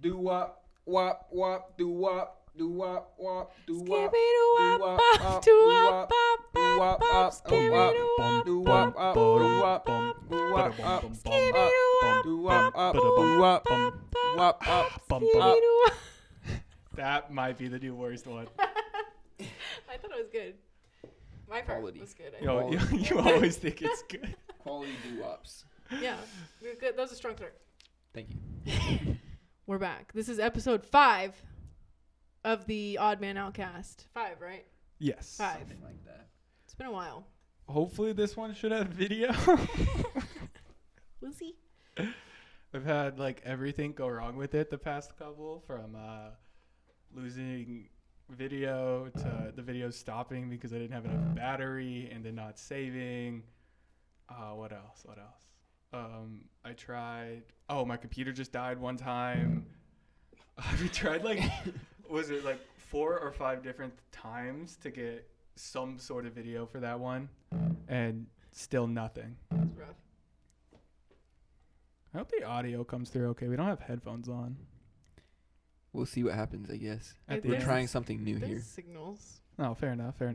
do wop, wop, wop, do wop, do wop, wop, do wop, Skippy-doo-wop, bop, doo-wop, bop, bop, bop, skippy-doo-wop, do wop, bop, do doo-wop, wop, bop, do bop, wop, skippy-doo-wop, do wop, bop, do doo-wop, wop, bop, wop, bop, up, skippy-doo-wop. That might be the new worst one. I thought it was good. My part Quality. was good. I Yo, think. you always think it's good. Quality do wops. Yeah, we're good. That was a strong start. Thank you. We're back. This is episode 5 of the Odd Man Outcast. 5, right? Yes. 5. Something like that. It's been a while. Hopefully this one should have video. We'll see. I've had like everything go wrong with it the past couple, from losing video to the video stopping because I didn't have enough battery and then not saving. What else? I tried. Oh, my computer just died one time. We tried was it like 4 or 5 different times to get some sort of video for that one, and still nothing. It's rough. I hope the audio comes through okay. We don't have headphones on. We'll see what happens, I guess. At the We're end. trying something new There's here. signals. Oh, fair enough. Yeah,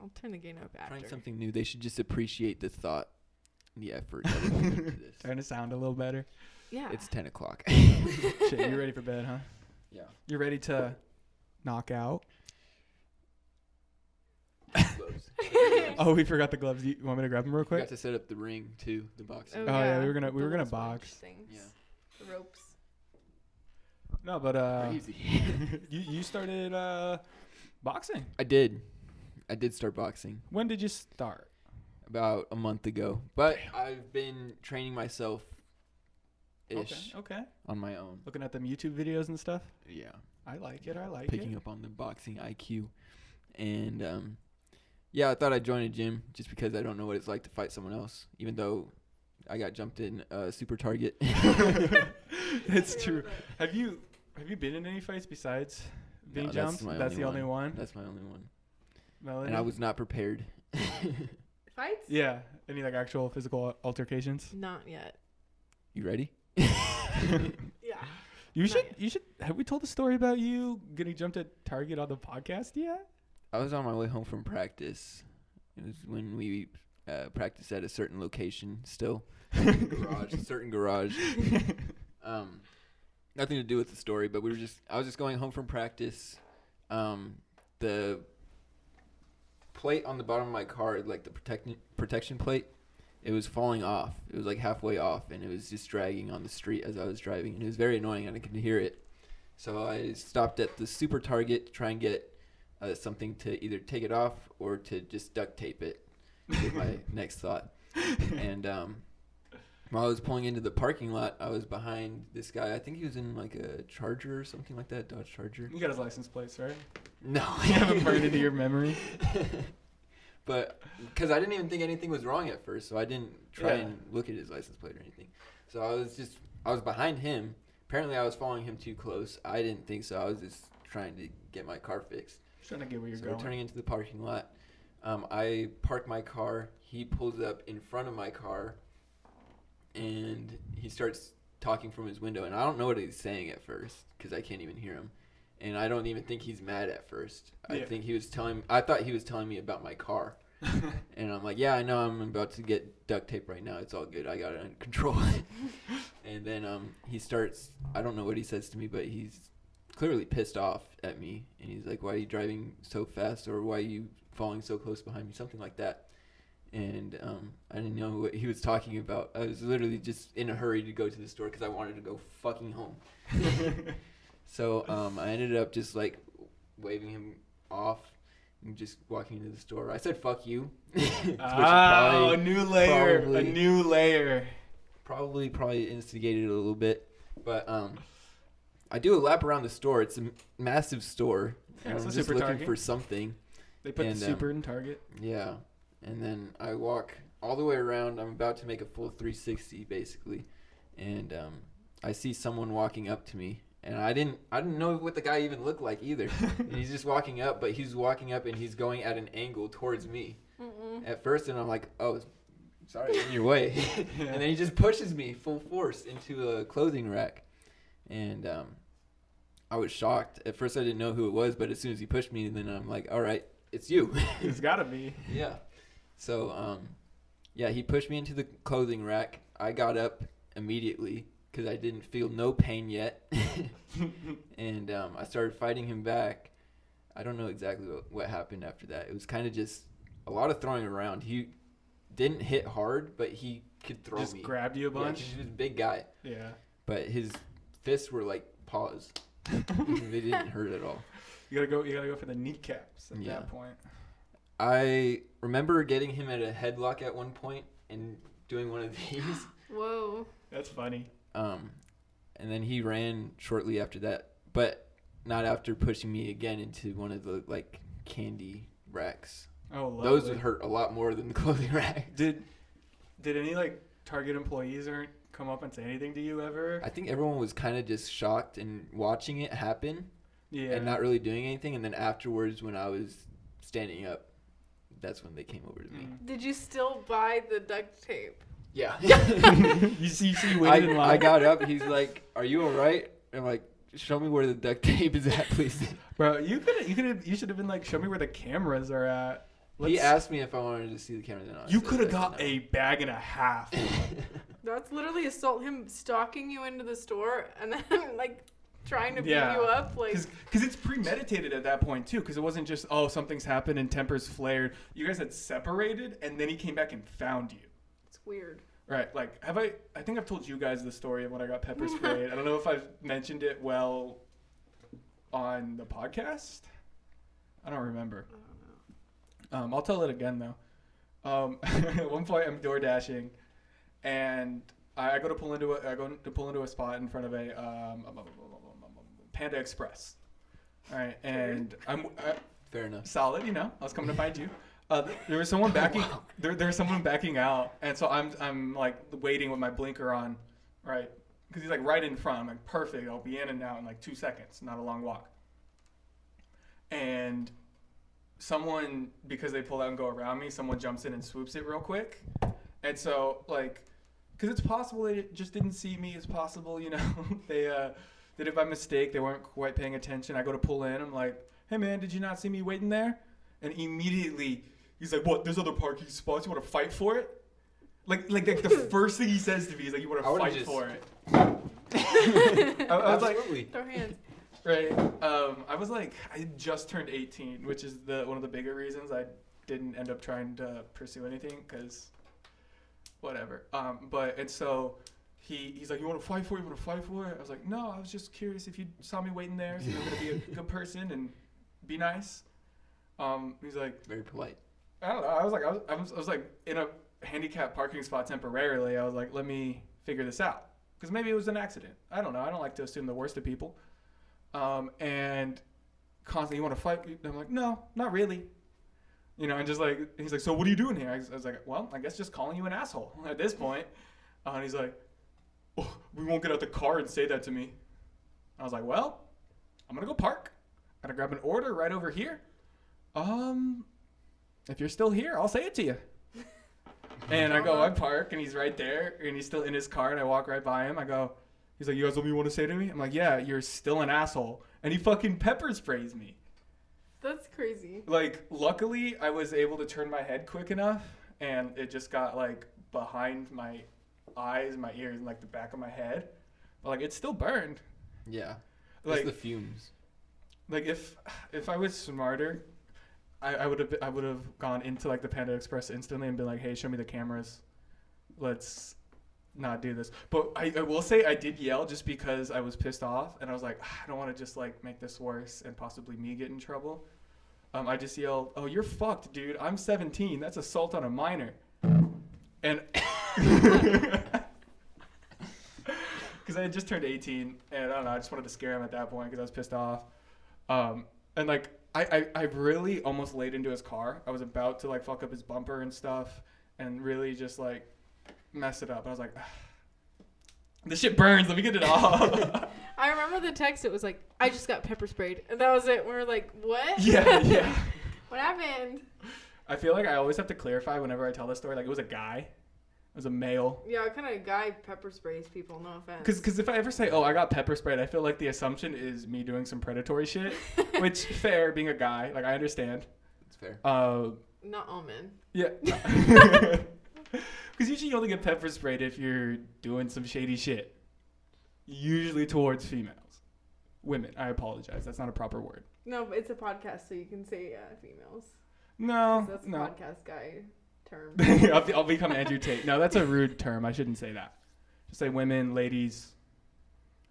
I'll turn the gain up after. Trying something new. They should just appreciate the thought, the effort that went into this. Trying to sound a little better. Yeah. It's 10 o'clock. Shit, you ready for bed, huh? Yeah. You ready to knock out? Oh, we forgot the gloves. You want me to grab them real We quick? got to set up the ring too, the boxing. Oh, yeah, we were gonna the little box. sponge things. Yeah. The ropes. No, but Crazy. you started boxing. I did start boxing When did you start? about a month ago, but I've been training myself ish Okay. on my own. Looking at them YouTube videos and stuff. Yeah. I like it. Picking up on the boxing IQ. And yeah, I thought I'd join a gym just because I don't know what it's like to fight someone else, even though I got jumped in Super Target. It's true. Have you been in any fights besides being No, jumped? That's the only one. That's my only one. Melanie? And I was not prepared. Fights? Yeah. Any like actual physical altercations? Not yet. You ready? Yeah. You Not should. Have we told the story about you getting jumped at Target on the podcast yet? I was on my way home from practice. It was when we practiced at a certain location still. Certain garage. Nothing to do with the story, but I was just going home from practice. The plate on the bottom of my car, like the protection plate, it was falling off. It was like halfway off, and it was just dragging on the street as I was driving, and it was very annoying, and I could hear it. So I stopped at the Super Target to try and get something to either take it off or to just duct tape it. Was my next thought. And while I was pulling into the parking lot, I was behind this guy. I think he was in like a Charger or something like that, Dodge Charger. You got his license plates, right? No. You haven't burned into your memory. But because I didn't even think anything was wrong at first, so I didn't try and look at his license plate or anything. So I was behind him. Apparently I was following him too close. I didn't think so. I was just trying to get my car fixed. Trying to get where you're So going. we're turning into the parking lot. I park my car. He pulls up in front of my car, and he starts talking from his window. And I don't know what he's saying at first because I can't even hear him. And I don't even think he's mad at first. I thought he was telling me about my car. And I'm like, yeah, I know I'm about to get duct tape right now. It's all good. I got it under control. And then he starts, I don't know what he says to me, but he's clearly pissed off at me. And he's like, why are you driving so fast? Or why are you falling so close behind me? Something like that. And I didn't know what he was talking about. I was literally just in a hurry to go to the store because I wanted to go fucking home. So I ended up just like waving him off and just walking into the store. I said, fuck you. A new layer. Probably instigated it a little bit. But I do a lap around the store. It's a massive store. Yeah, I'm it's a just Super looking Target. for something. They put the Super in Target. Yeah. And then I walk all the way around. I'm about to make a full 360 basically. And I see someone walking up to me. And I didn't know what the guy even looked like either. And he's just walking up, but he's walking up and he's going at an angle towards me. At first, and I'm like, oh, sorry, in your way. And then he just pushes me full force into a clothing rack. And I was shocked. At first, I didn't know who it was, but as soon as he pushed me, then I'm like, all right, it's you. It's gotta be. Yeah. So, yeah, he pushed me into the clothing rack. I got up immediately because I didn't feel no pain yet. And I started fighting him back. I don't know exactly what happened after that. It was kind of just a lot of throwing around. He didn't hit hard, but he could throw Just me. grabbed you a bunch. Yeah, he was a big guy. Yeah. But his fists were like paws. They didn't hurt at all. You gotta go for the kneecaps at Yeah. that point. I remember getting him at a headlock at one point and doing one of these. Whoa. That's funny. And then he ran shortly after that, but not after pushing me again into one of the like candy racks. Oh, lovely. Those would hurt a lot more than the clothing rack. Did any like Target employees come up and say anything to you ever? I think everyone was kind of just shocked and watching it happen Yeah. and not really doing anything. And then afterwards, when I was standing up, that's when they came over to me. Did you still buy the duct tape? Yeah. you see, waited in line. I got up. He's like, "Are you all right?" I'm like, "Show me where the duct tape is at, please." Bro, you should have been like, show me where the cameras are at. He asked me if I wanted to see the camera. Then I You said could have I got said no. a bag and a half. That's literally assault. Him stalking you into the store and then like trying to beat Yeah. you up. Like, Because it's premeditated at that point too. Because it wasn't just, oh, something's happened and tempers flared. You guys had separated, and then he came back and found you. it's weird. Right, like, I think I've told you guys the story of when I got pepper sprayed. I don't know if I've mentioned it well on the podcast. I don't remember. I'll tell it again, though. At one point, I'm door dashing, and I go to pull into a spot in front of a Panda Express. All right, and I'm Fair enough. solid, I was coming to find you. There was someone backing. There was someone backing out, and so I'm like waiting with my blinker on, right? Because he's like right in front. I'm like, perfect. I'll be in and out in like 2 seconds. Not a long walk. And someone, because they pull out and go around me, someone jumps in and swoops it real quick. And so like, because it's possible they just didn't see me. It's possible, they did it by mistake. They weren't quite paying attention. I go to pull in. I'm like, hey man, did you not see me waiting there? And immediately he's like, what? There's other parking spots. You want to fight for it? Like the first thing he says to me is like, you want to fight for it? I was like, Absolutely. Throw hands. right. I was like, I had just turned 18, which is one of the bigger reasons I didn't end up trying to pursue anything, because whatever. And so he's like, you want to fight for it? You want to fight for it? I was like, no, I was just curious if you saw me waiting there. So you're gonna be a good person and be nice. He's like, Very polite. I don't know. I was like in a handicapped parking spot temporarily. I was like, let me figure this out, because maybe it was an accident. I don't know. I don't like to assume the worst of people. And constantly, you want to fight? I'm like, no, not really. And just like, he's like, so what are you doing here? I was like, well, I guess just calling you an asshole at this point. And he's like, oh, we won't get out the car and say that to me. I was like, well, I'm gonna go park. Gotta grab an order right over here. If you're still here, I'll say it to you. And I go, I park, and he's right there, and he's still in his car, and I walk right by him. I go, he's like, you guys what you want to say to me? I'm like, yeah, you're still an asshole. And he fucking pepper sprays me. That's crazy. Like, luckily, I was able to turn my head quick enough, and it just got, like, behind my eyes, my ears, and, like, the back of my head. But, like, it still burned. Yeah. Like, Just the fumes. like if I was smarter, I would have gone into like the Panda Express instantly and been like, hey, show me the cameras. Let's not do this. But I will say I did yell just because I was pissed off, and I was like, I don't want to just like make this worse and possibly me get in trouble. I just yelled, oh, you're fucked, dude. I'm 17. That's assault on a minor. And because I had just turned 18, and I don't know, I just wanted to scare him at that point because I was pissed off. And like I really almost laid into his car. I was about to like fuck up his bumper and stuff, and really just like mess it up. I was like, this shit burns. Let me get it off. I remember the text. It was like, I just got pepper sprayed, and that was it. We were like, what? Yeah. What happened? I feel like I always have to clarify whenever I tell this story. Like, it was a guy. as a male. Yeah, what kind of guy pepper sprays people? No offense. Because if I ever say, oh, I got pepper sprayed, I feel like the assumption is me doing some predatory shit. Which, fair, being a guy. Like, I understand. It's fair. Not all men. Yeah. Because usually you only get pepper sprayed if you're doing some shady shit. Usually towards females. Women. I apologize. That's not a proper word. No, but it's a podcast, so you can say females. No. 'Cause that's a podcast guy term. I'll become Andrew Tate. No, that's a rude term. I shouldn't say that. Just say women, ladies,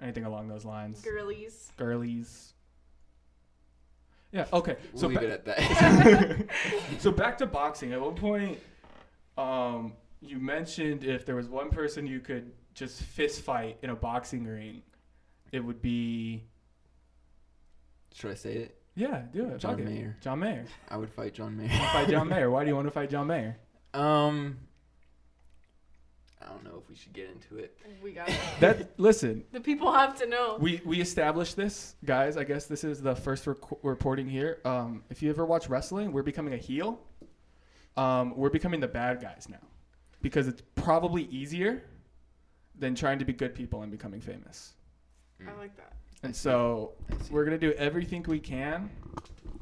anything along those lines. Girlies. Girlies. Yeah, okay. We'll leave it at that. So back to boxing. At one point, you mentioned if there was one person you could just fist fight in a boxing ring, it would be... Should I say it? Yeah, do it. John Mayer. John Mayer. I would fight John Mayer. Fight John Mayer. Why do you want to fight John Mayer? I don't know if we should get into it. We got it. Listen. The people have to know. We established this, guys. I guess this is the first reporting here. If you ever watch wrestling, we're becoming a heel. We're becoming the bad guys now, because it's probably easier than trying to be good people and becoming famous. I like that. And so we're gonna do everything we can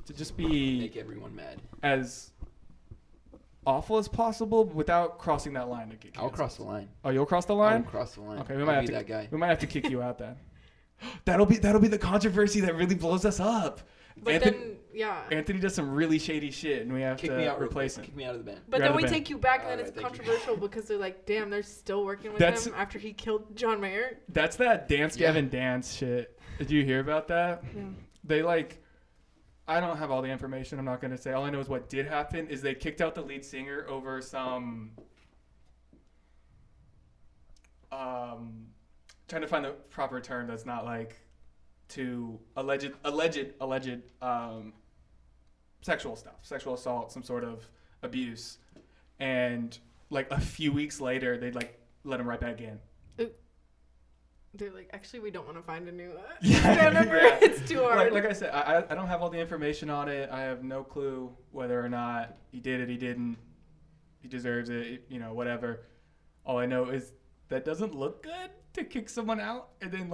to just be make everyone mad, as awful as possible without crossing that line to get canceled. I'll cross the line. Oh, you'll cross the line? I'll cross the line. Okay, I'll be that guy. We might have to kick you out then. That'll be the controversy that really blows us up. But Anthony does some really shady shit, and we have Kick to me out, replace him. Kick me out of the band. But You're then out of we the band. take you back, and then Alright, it's thank you. controversial because they're like, damn, they're still working with That's- him after he killed John Mayer. That's that Dance Yeah. Gavin Dance shit. Did you hear about that? Yeah. They I don't have all the information. I'm not going to say. All I know is what did happen is they kicked out the lead singer over some trying to find the proper term that's not to alleged sexual stuff, sexual assault, some sort of abuse. And a few weeks later, they'd let him right back in. They're like, actually, we don't want to find a new Yeah, number. yeah. It's too hard. Like I said, I don't have all the information on it. I have no clue whether or not he did it, he didn't. He deserves it, whatever. All I know is that doesn't look good to kick someone out and then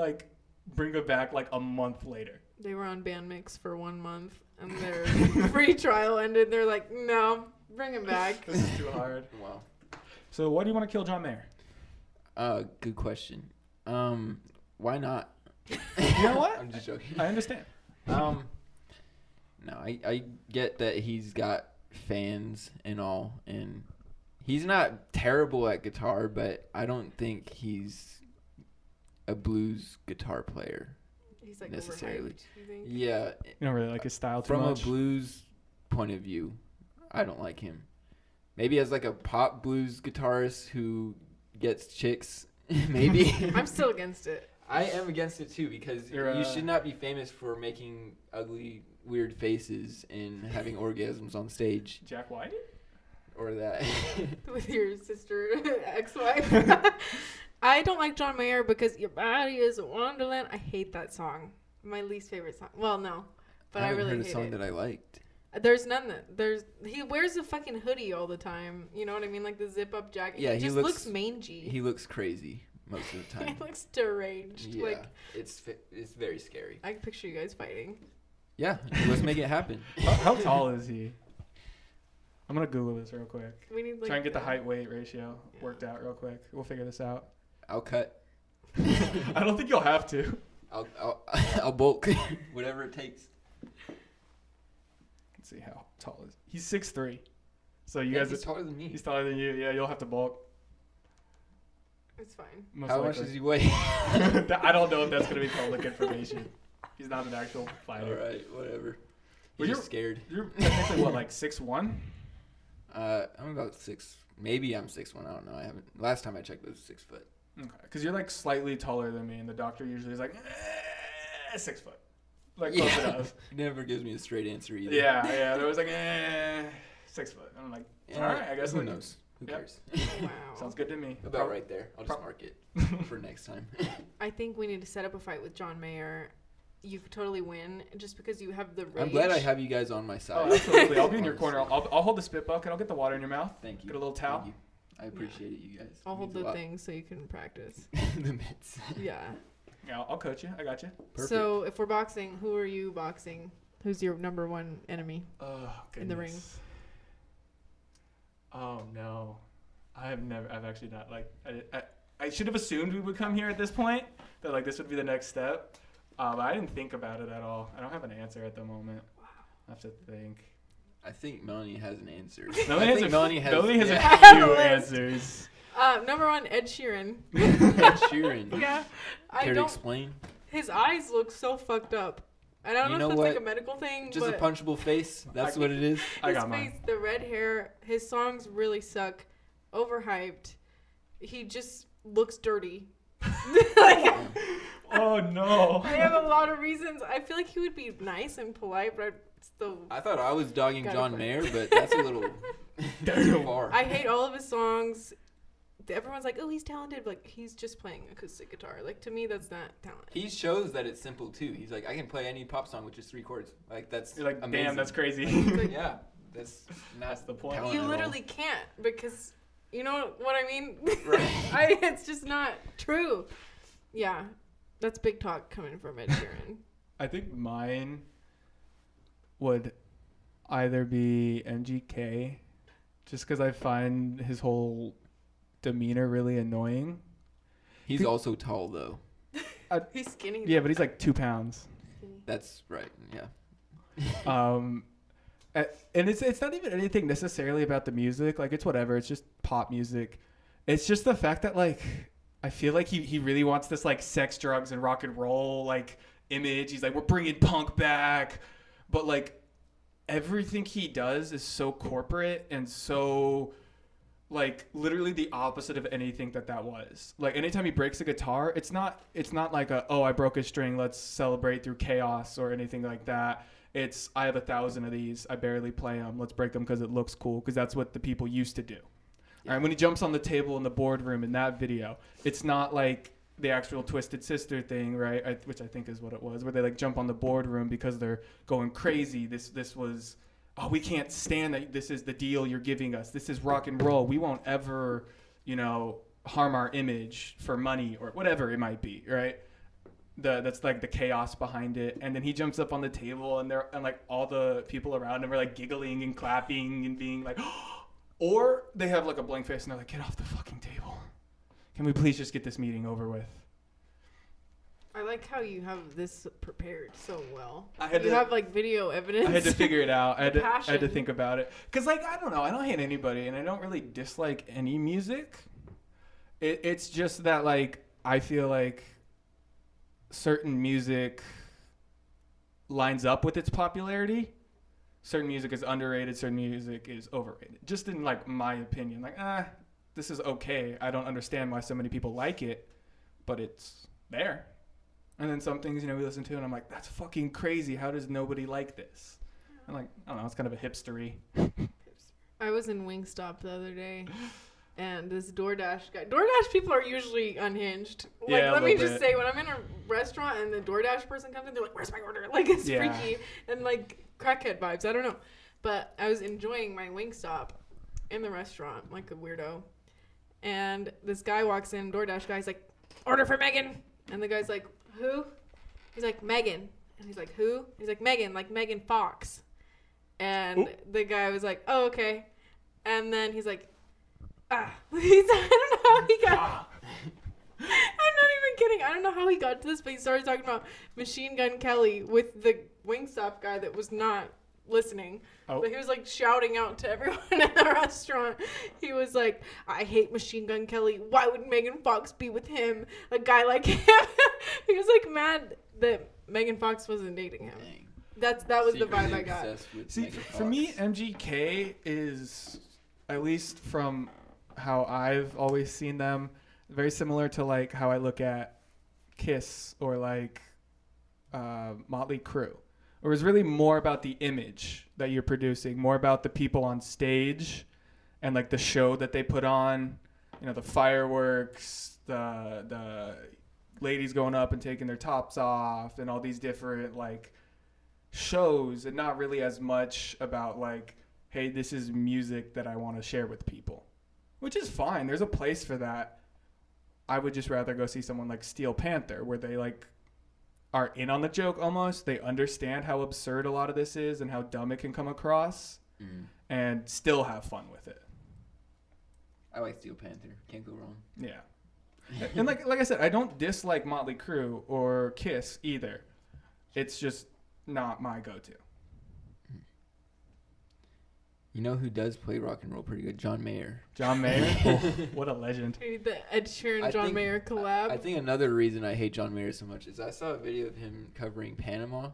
bring it back a month later. They were on band mix for 1 month, and their free trial ended. They're like, no, bring him back. This is too hard. Wow. So why do you want to kill John Mayer? Good question. Why not? You know what? I'm just joking. I understand. No, I get that he's got fans and all, and he's not terrible at guitar, but I don't think he's a blues guitar player. He's necessarily. overhyped, you think? Yeah. You don't really like his style too From much? a blues point of view, I don't like him. Maybe as a pop blues guitarist who gets chicks, maybe. I'm still against it. I am against it too, because you should not be famous for making ugly, weird faces and having orgasms on stage. Jack White? Or that. With your sister, ex-wife. I don't like John Mayer because Your Body is a Wonderland. I hate that song. My least favorite song. Well, no. But I haven't really heard hate a song it. that I liked. There's none that he wears a fucking hoodie all the time. You know what I mean? Like the zip up jacket. Yeah, he he just looks mangy. He looks crazy most of the He time. looks deranged. Yeah, Like it's very scary. I can picture you guys fighting. Yeah, let's make it happen. How tall is he? I'm going to Google this real quick. We need Try and get the height-weight ratio worked out real quick. We'll figure this out. I'll cut. I don't think you'll have to. I'll bulk. Whatever it takes. Let's see how tall is he. He's 6'3". So you Yeah, guys he's taller than me. He's taller than you. Yeah, you'll have to bulk. It's fine. Most How much likely. does he weigh? I don't know if that's going to be public information. He's not an actual fighter. All right, whatever. Well, He's just scared. You're technically what, 6'1"? I'm about 6. Maybe I'm 6'1". I don't know. I haven't. Last time I checked, it was 6 foot. Okay, because you're slightly taller than me, and the doctor usually is 6 foot. Close enough. He never gives me a straight answer either. Yeah. There was 6 foot. And I'm like, Yeah, all right, I guess who knows? Who Yep. cares? Wow. Sounds good to me. About right there. I'll just mark it for next time. I think we need to set up a fight with John Mayer. You could totally win just because you have the rage. I'm glad I have you guys on my side. Oh, absolutely. I'll be in your Honestly. corner. I'll hold the spit bucket. I'll get the water in your mouth. Thank you. Get a little towel. Thank you. I appreciate it, you guys. I'll It hold means a the lot. thing so you can practice. The mitts. Yeah. Yeah, I'll coach you. I got you. Perfect. So if we're boxing, who are you boxing? Who's your number one enemy Oh, in the ring? goodness. Oh no, I've actually not like. I should have assumed we would come here at this point. That like this would be the next step. I didn't think about it at all. I don't have an answer at the moment. Wow. I have to think. I think Melanie has an answer. Melanie has yeah. a few answers. Number one, Ed Sheeran. Ed Sheeran. Yeah. Care to explain? His eyes look so fucked up. I don't You know know if it's what? like a medical thing, Just a but punchable face. That's what it is. I his got face, mine. the red hair, his songs really suck. Overhyped. He just looks dirty. Like, Oh no. I have a lot of reasons. I feel like he would be nice and polite, but I still. I thought I was dogging Gotta John play. Mayer, but that's a little too far. I hate all of his songs. Everyone's like, "Oh, he's talented." Like he's just playing acoustic guitar. Like to me, that's not talent. He shows that it's simple too. He's like, I can play any pop song with just 3 chords. Like that's You're like, amazing. damn, that's crazy. Yeah, that's not That's the point. talent You at all. literally can't because you know what I mean. Right. It's just not true. Yeah, that's big talk coming from Ed Sheeran. I think mine would either be MGK, just because I find his whole demeanor really annoying. He's also tall though. He's skinny. Yeah, but he's like 2 pounds. That's right. Yeah. And it's not even anything necessarily about the music. Like it's whatever. It's just pop music. It's just the fact that like I feel like he really wants this like sex, drugs, and rock and roll like image. He's like, we're bringing punk back, but like everything he does is so corporate and so like literally the opposite of anything that was. Like anytime he breaks a guitar, it's not like I broke a string, let's celebrate through chaos or anything like that. It's I have 1,000 of these, I barely play them, let's break them because it looks cool, because that's what the people used to do. All right, when he jumps on the table in the boardroom in that video, it's not like the actual Twisted Sister thing, right? Which I think is what it was, where they like jump on the boardroom because they're going crazy. This was, oh, we can't stand that. This is the deal you're giving us. This is rock and roll. We won't ever, harm our image for money or whatever it might be, right? That's like the chaos behind it. And then he jumps up on the table and like all the people around him are like giggling and clapping and being like, or they have like a blank face and they're like, get off the fucking table. Can we please just get this meeting over with? I like how you have this prepared so well. I had you to- have like video evidence. I had to figure it out. I had to Passion. think about it. Because, like, I don't know. I don't hate anybody, and I don't really dislike any music. It's just that, like, I feel like certain music lines up with its popularity. Certain music is underrated. Certain music is overrated. Just in, like, my opinion. Like, this is okay. I don't understand why so many people like it, but it's there. And then some things, we listen to, and I'm like, that's fucking crazy. How does nobody like this? I'm like, I don't know. It's kind of a hipstery. I was in Wingstop the other day, and this DoorDash guy. DoorDash people are usually unhinged. Like, Yeah, a let me little just bit. say, when I'm in a restaurant and the DoorDash person comes in, they're like, "Where's my order?" Like, it's Yeah. freaky and like crackhead vibes. I don't know, but I was enjoying my Wingstop in the restaurant like a weirdo, and this guy walks in. DoorDash guy's like, "Order for Megan," and the guy's like, "Who?" He's like, "Megan," and he's like, "Who?" He's like, "Megan, like Megan Fox," and Ooh. the guy was like, "Oh, okay." And then he's like, I don't know how he got. I'm not even kidding. I don't know how he got to this, but he started talking about Machine Gun Kelly with the Wingstop guy that was not listening. Oh. But he was like shouting out to everyone in the restaurant. He was like, "I hate Machine Gun Kelly. Why would Megan Fox be with him? A guy like him." He was like mad that Megan Fox wasn't dating him. Dang. That was the Secretly vibe I got. obsessed with See, Megan for me, Fox. MGK is, at least from how I've always seen them, very similar to like how I look at Kiss or like Motley Crue. It was really more about the image that you're producing, more about the people on stage and like the show that they put on, the fireworks, the ladies going up and taking their tops off and all these different like shows, and not really as much about like, hey, this is music that I want to share with people. which is fine. There's a place for that. I would just rather go see someone like Steel Panther, where they like are in on the joke almost. They understand how absurd a lot of this is and how dumb it can come across, and still have fun with it. I like Steel Panther. Can't go wrong. Yeah. And like I said, I don't dislike Motley Crue or Kiss either. It's just not my go-to. You know who does play rock and roll pretty good? John Mayer. John Mayer? Oh, what a legend. Maybe the Ed Sheeran John Mayer collab. I think another reason I hate John Mayer so much is I saw a video of him covering Panama.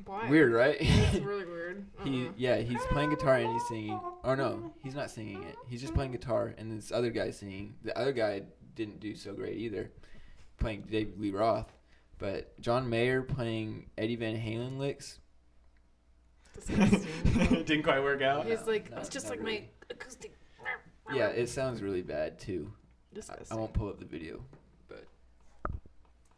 Why? Weird, right? It's really weird. He's playing guitar and he's singing. Oh no, he's not singing it. He's just playing guitar and this other guy's singing. The other guy didn't do so great either, playing David Lee Roth. But John Mayer playing Eddie Van Halen licks. Disgusting. Didn't quite work out. He's like, No, it's just not like really. my acoustic. Yeah, it sounds really bad too. Disgusting. I won't pull up the video, but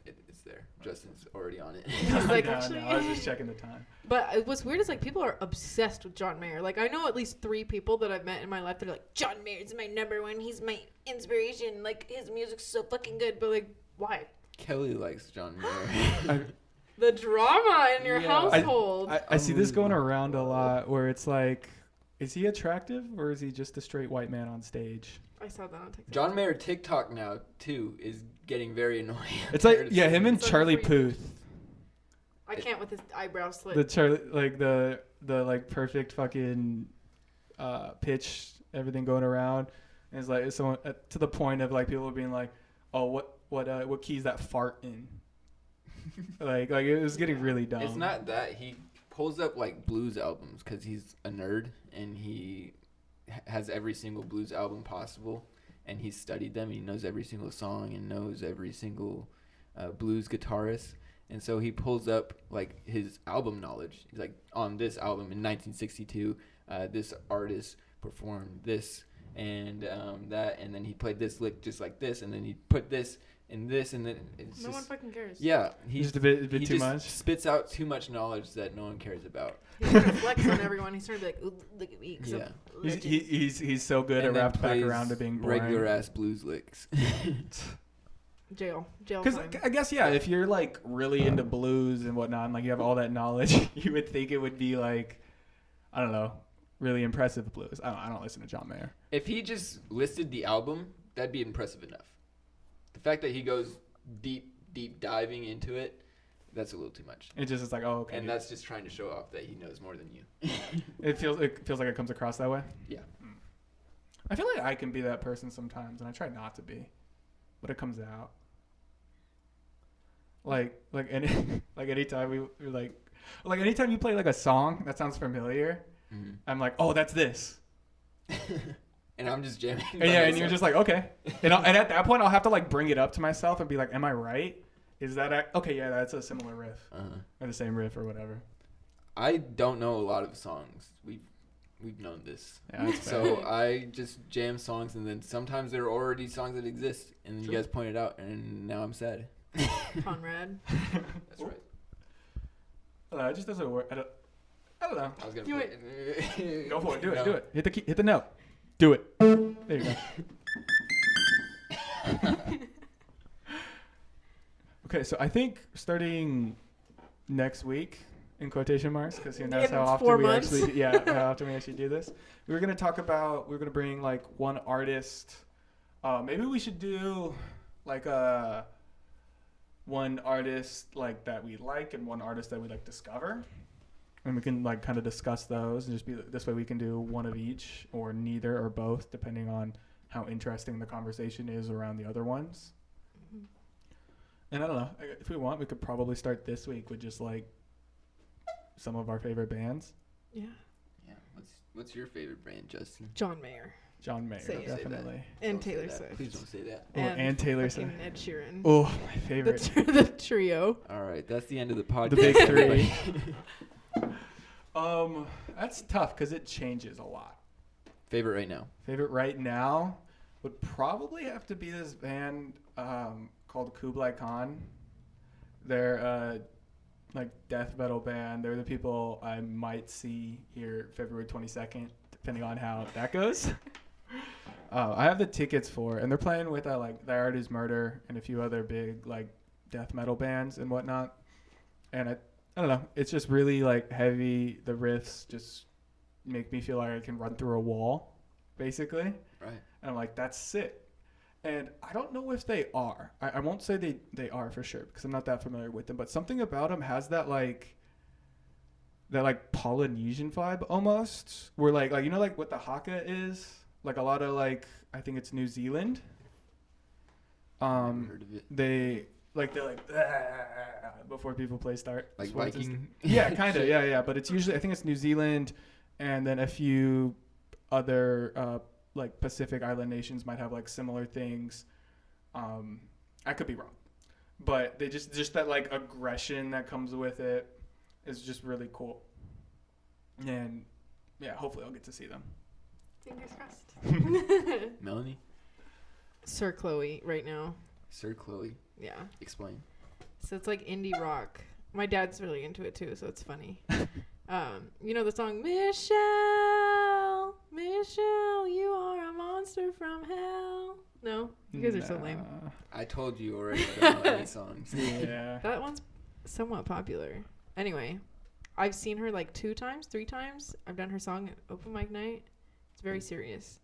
it's there. Justin's already on it. He's like, no, actually. I was just checking the time. But what's weird is like people are obsessed with John Mayer. Like I know at least 3 people that I've met in my life that are like, John Mayer's my number one. He's my inspiration. Like his music's so fucking good. But like, why? Kelly likes John Mayer. The drama in your Yeah. household. I see this going around a lot where it's like, is he attractive or is he just a straight white man on stage? I saw that on TikTok. John Mayer TikTok now too is getting very annoying. It's like, yeah, him and It's like Charlie free- Puth. I can't with his eyebrow slit. The Charlie, like the like perfect fucking pitch, everything going around. And it's like someone to the point of like people being like, oh, what key is that fart in? like it was getting really dumb. It's not that he pulls up like blues albums because he's a nerd and he has every single blues album possible and he's studied them. He knows every single song and knows every single blues guitarist. And so he pulls up like his album knowledge. He's like, on this album in 1962, this artist performed this and that, and then he played this lick just like this, and then he put this and this, and then it's no one fucking cares. yeah, he's just a bit he too just much. spits out too much knowledge that no one cares about. He's trying to flex on everyone. He's trying to be like, ooh, look at me. 'Cause Yeah. I'm legend. He's so good at And then wrapped back plays around to being boring. regular ass blues licks. Jail Because time. I guess if you're like really into blues and whatnot, and like you have all that knowledge, you would think it would be like, I don't know, really impressive blues. I don't listen to John Mayer. If he just listed the album, that'd be impressive enough. The fact that he goes deep diving into it, that's a little too much. It just is like, oh, okay. And that's just trying to show off that he knows more than you. It feels like it comes across that way. Yeah. I feel like I can be that person sometimes, and I try not to be, but it comes out. Like anytime we like anytime you play like a song that sounds familiar, I'm like, oh, that's this. And I'm just jamming. And yeah, and you're just like, okay. And at that point, I'll have to like bring it up to myself and be like, am I right? Is that okay? Yeah, that's a similar riff, or the same riff, or whatever. I don't know a lot of songs. We've known this. Yeah, that's So I just jam songs, and then sometimes there are already songs that exist, and then you guys point it out, and now I'm sad. Conrad. That's right. It just doesn't work. I don't know. I was gonna Do play it. Go for it. Do it. No. Do it. Hit the note. Do it. There you go. Okay, so I think starting next week, in quotation marks, because that's In how 4 often we months. actually how often we actually do this. We're gonna bring like one artist. Maybe we should do like one artist like that we like and one artist that we like discover. And we can like kind of discuss those and just be this way we can do one of each or neither or both depending on how interesting the conversation is around the other ones. Mm-hmm. And I don't know, if we want, we could probably start this week with just like some of our favorite bands. Yeah. Yeah. What's your favorite band, Justin? John Mayer. John Mayer, Say it. definitely. And Don't say Taylor that. Swift. Please don't say that. Oh, and Taylor Swift. fucking Ed Sheeran. Oh, my The, favorite. the trio. All right, that's the end of the podcast. The big three. That's tough because it changes a lot. Favorite right now. Favorite right now would probably have to be this band called Kublai Khan. They're like death metal band. They're the people I might see here February 22nd, depending on how that goes. Oh, I have the tickets for, and they're playing with like The Art Is Murder and a few other big like death metal bands and whatnot. And I don't know, it's just really like heavy. The riffs just make me feel like I can run through a wall, basically. Right. And I'm like, that's sick. And I don't know if they are. I won't say they are for sure because I'm not that familiar with them. But something about them has that like Polynesian vibe almost. Where like you know like what the haka is? Like a lot of like I think it's New Zealand. Never heard of it. They're like "Ah," before people play start. Like sports and Viking. yeah, kind of. Yeah. But it's usually I think it's New Zealand, and then a few other like Pacific Island nations might have like similar things. I could be wrong, but they just that like aggression that comes with it is just really cool. And yeah, hopefully I'll get to see them. Fingers crossed. Melanie? Sir Chloe right now. Sir Chloe. Yeah. Explain. So it's like indie rock. My dad's really into it too, so it's funny. You know the song Michelle, Michelle, you are a monster from hell. No, you guys are so lame. I told you already. I don't know any songs. Yeah. That one's somewhat popular. Anyway, I've seen her like 3 times. I've done her song at open mic night. It's very serious.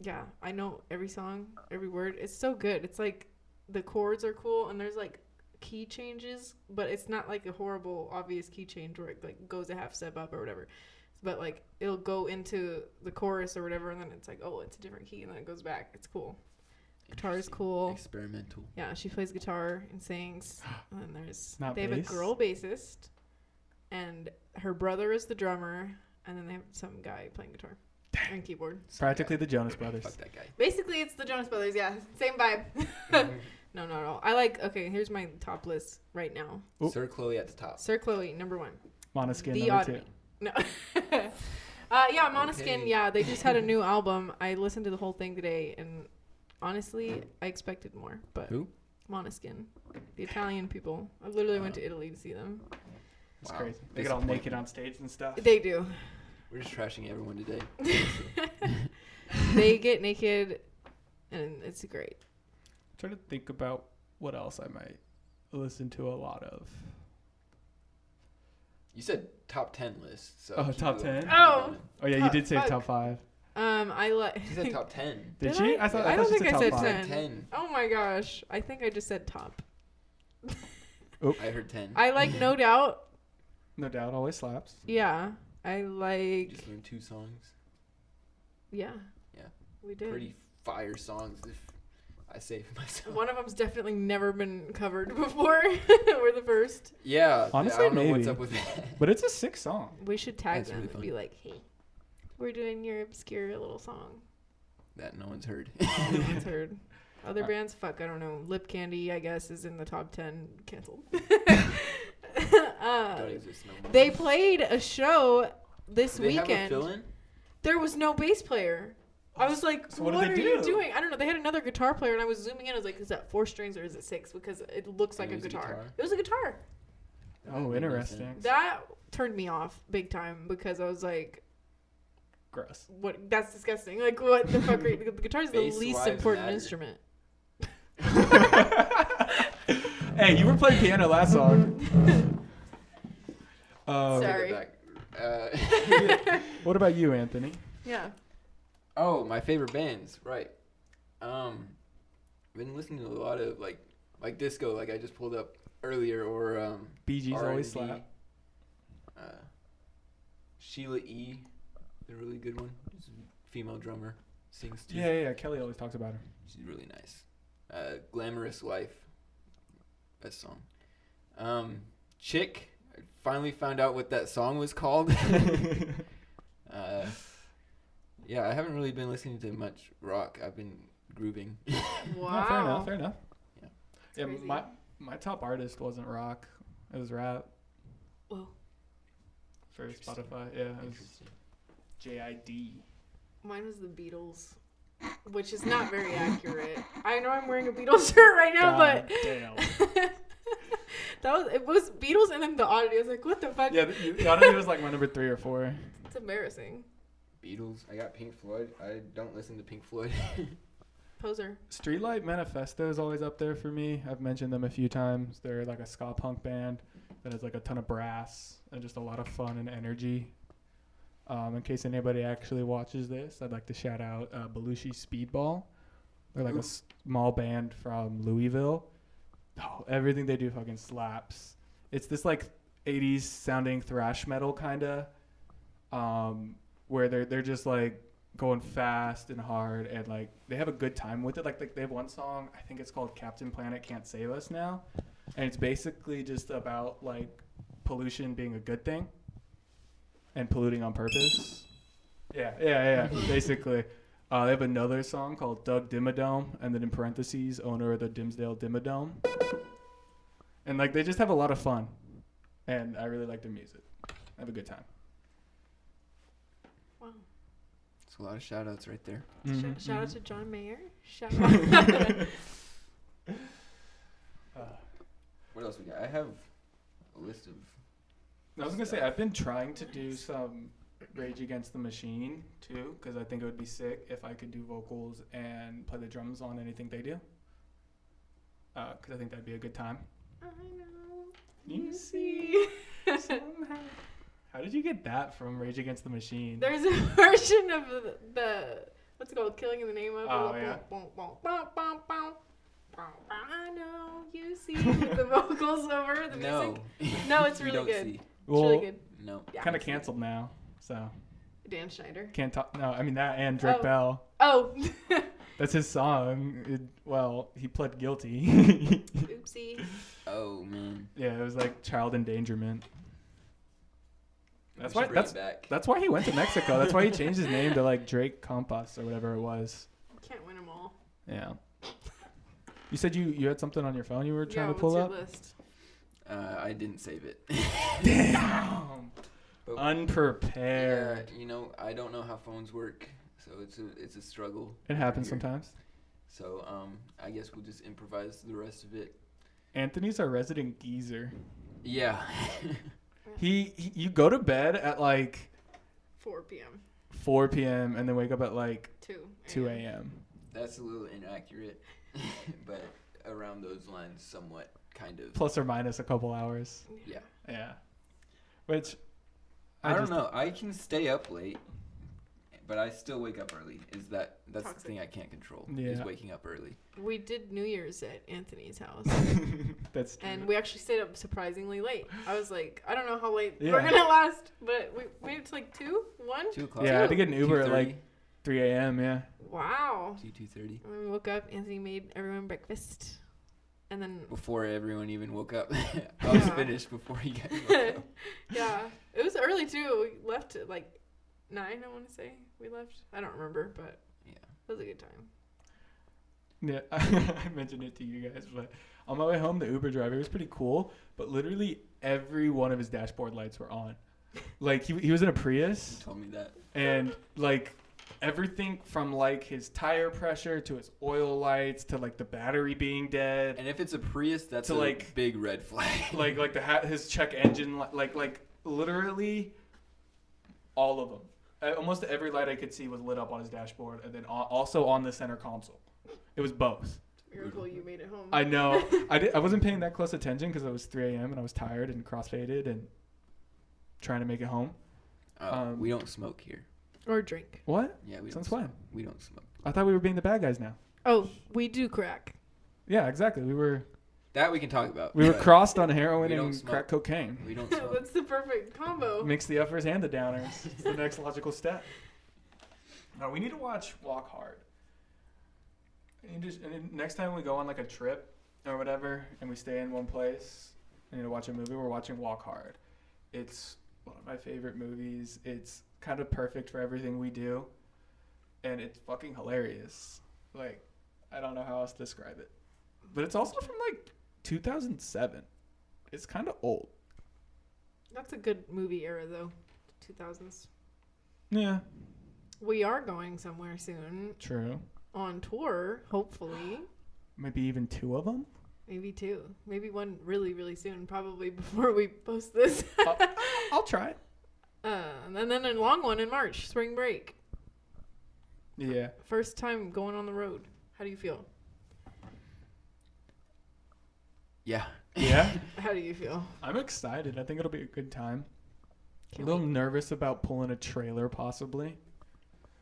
Yeah, I know every song, every word. It's so good. It's like the chords are cool and there's like key changes, but it's not like a horrible obvious key change where it like goes a half step up or whatever. But like it'll go into the chorus or whatever and then it's like, oh, it's a different key and then it goes back. It's cool. Guitar is cool. Experimental. Yeah, she plays guitar and sings. And then there's Not they have bass? a girl bassist and her brother is the drummer and then they have some guy playing guitar and keyboard. Practically the Jonas Brothers. Fuck that guy. Basically it's the Jonas Brothers, yeah. Same vibe. No, not at all. I like here's my top list right now. Ooh. Sir Chloe at the top. Sir Chloe, number 1. Monoskin The number Oddity. 2. No. Yeah, Monoskin, Okay. yeah, they just had a new album. I listened to the whole thing today and honestly, I expected more, but Who? Monoskin, the Italian people. I literally went to Italy to see them. It's Wow. crazy. They get all naked on stage and stuff. They do. We're just trashing everyone today. They get naked, and it's great. I'm trying to think about what else I might listen to a lot of. You said top 10 list. So Oh, keep top going. 10? Oh. Oh yeah, you Top did say five. top 5. I like. She said top 10. Did Did she? I? thought I don't she think I top said 5. 10. 10. Oh my gosh! I think I just said top. I heard 10. I like No Doubt. No doubt, always slaps. Yeah, I You like. just learned 2 songs. Yeah. Yeah. We did. Pretty fire songs, if I say for myself. One of them's definitely never been covered before. We're the first. Yeah. Honestly, I don't know what's maybe. up with that. But it's a sick song. We should tag That's them really and be like, "Hey, we're doing your obscure little song." That no one's heard. No one's heard. Other bands, fuck, I don't know. Lip Candy, I guess, is in the top 10. Canceled. Don't exist no more. They played a show this Do they have a weekend. fill-in? There was no bass player. I was like, So what what did are they you do? doing? I don't know. They had another guitar player, and I was zooming in. I was like, is that 4 strings or is it 6? Because it looks like And a it was a guitar. guitar? It was a guitar. That Oh, made no interesting. sense. That turned me off big time because I was like, Gross. what? That's disgusting. Like, what the fuck? The guitar is the Bass least lives important matter. instrument. Hey, you were playing piano last song. Sorry. Take it back. What about you, Anthony? Yeah. Oh, my favorite bands, right. Been listening to a lot of like disco, like I just pulled up earlier, or Bee Gees always R&B. slap. Sheila E., the really good one. She's a female drummer, sings too. Yeah. Kelly always talks about her. She's really nice. Glamorous Life, best song. Chick, I finally found out what that song was called. Yeah, I haven't really been listening to much rock. I've been grooving. Wow. No, fair enough. Yeah. Yeah, crazy. my top artist wasn't rock. It was rap Whoa. for Interesting. Spotify. Yeah, it was Interesting. JID. Mine was the Beatles, which is not very accurate. I know I'm wearing a Beatles shirt right now, God but damn. it was Beatles and then the Oddity. I was like, what the fuck? Yeah, the Oddity was like my number 3 or 4. It's embarrassing. Beatles. I got Pink Floyd. I don't listen to Pink Floyd. Poser. Streetlight Manifesto is always up there for me. I've mentioned them a few times. They're like a ska punk band that has like a ton of brass and just a lot of fun and energy. In case anybody actually watches this, I'd like to shout out Belushi Speedball. They're like a small band from Louisville. Oh, everything they do fucking slaps. It's this like 80s sounding thrash metal kind of, where they're just like going fast and hard, and like they have a good time with it. Like they have one song, I think it's called Captain Planet Can't Save Us Now, and it's basically just about like pollution being a good thing and polluting on purpose. Yeah, basically. They have another song called Doug Dimmadome, and then in parentheses, owner of the Dimsdale Dimmadome. And like they just have a lot of fun, and I really like their music. I have a good time. Wow. It's a lot of shout outs right there. Shout out to John Mayer. Shout out. What else we got? I have a list of. I was gonna say I've been trying to do some Rage Against the Machine too, because I think it would be sick if I could do vocals and play the drums on anything they do. Because I think that'd be a good time. I know. You see. Somehow. How did you get that from Rage Against the Machine? There's a version of the what's it called? Killing in the Name of. Oh, yeah. I know you see with the vocals over the music. No, it's We really don't good. see. It's really good. No. Yeah. Kind of canceled now, so Dan Schneider. can't talk. No, I mean that and Drake Bell. Oh. That's his song. Well, he pled guilty. Oopsie. Oh man. Yeah, it was like child endangerment. That's We why. should bring That's it back. that's why he went to Mexico. That's why he changed his name to like Drake Compass or whatever it was. Can't win them all. Yeah. You said you had something on your phone you were trying to what's pull your up. list? I didn't save it. Damn. But Unprepared. yeah, I don't know how phones work, so it's a struggle. It happens here. sometimes. So I guess we'll just improvise the rest of it. Anthony's our resident geezer. Yeah. You go to bed at like 4 p.m. 4 p.m. and then wake up at like 2 a.m. That's a little inaccurate, but around those lines, somewhat, kind of. Plus or minus a couple hours. Yeah. Yeah. Which I don't know. I can stay up late, but I still wake up early. That's Toxic. the thing I can't control. Yeah. Is waking up early. We did New Year's at Anthony's house. That's true. And we actually stayed up surprisingly late. I was like, I don't know how late Yeah. we're going to last, but we made it to like 2, 1. 2 o'clock. Yeah, I had to get an Uber at 2:30, like 3 a.m. Yeah. Wow. 2:30. And then we woke up, Anthony made everyone breakfast. And then, Before everyone even woke up. I was Yeah. finished before you guys woke up. yeah, it was early too. We left at like 9, I want to say. We left. I don't remember, but Yeah. it was a good time. Yeah, I mentioned it to you guys, but on my way home, the Uber driver was pretty cool, but literally every one of his dashboard lights were on. Like, he was in a Prius, You told me that. and, like, everything from, like, his tire pressure to his oil lights to, like, the battery being dead, And if it's a Prius, that's To, a like- big red flag. like his check engine, like, literally all of them. Almost every light I could see was lit up on his dashboard, and then also on the center console. It was both. Miracle you made it home. I know. I wasn't paying that close attention because it was 3 a.m. and I was tired and crossfaded and trying to make it home. We don't smoke here. Or drink. What? Yeah, we don't Since smoke. when? We don't smoke. I thought we were being the bad guys now. Oh, we do crack. Yeah, exactly. We were That we can talk about. we were but crossed on heroin we don't and smoke. crack cocaine. We don't smoke. That's the perfect combo. Mix the uppers and the downers. It's the next logical step. No, we need to watch Walk Hard. And then next time we go on like a trip or whatever, and we stay in one place, and to watch a movie, we're watching Walk Hard. It's one of my favorite movies. It's kind of perfect for everything we do, and it's fucking hilarious. Like, I don't know how else to describe it, but it's also from like 2007. It's kind of old. That's a good movie era, though. 2000s. Yeah, We are going somewhere soon. true. On tour, hopefully. Maybe even 2 of them. Maybe 2. Maybe 1 really, really soon. Probably before we post this. I'll try it. And then a long one in March, spring break. Yeah. First time going on the road. How do you feel? Yeah. Yeah. How do you feel? I'm excited. I think it'll be a good time. Can't a little wait. nervous about pulling a trailer, possibly.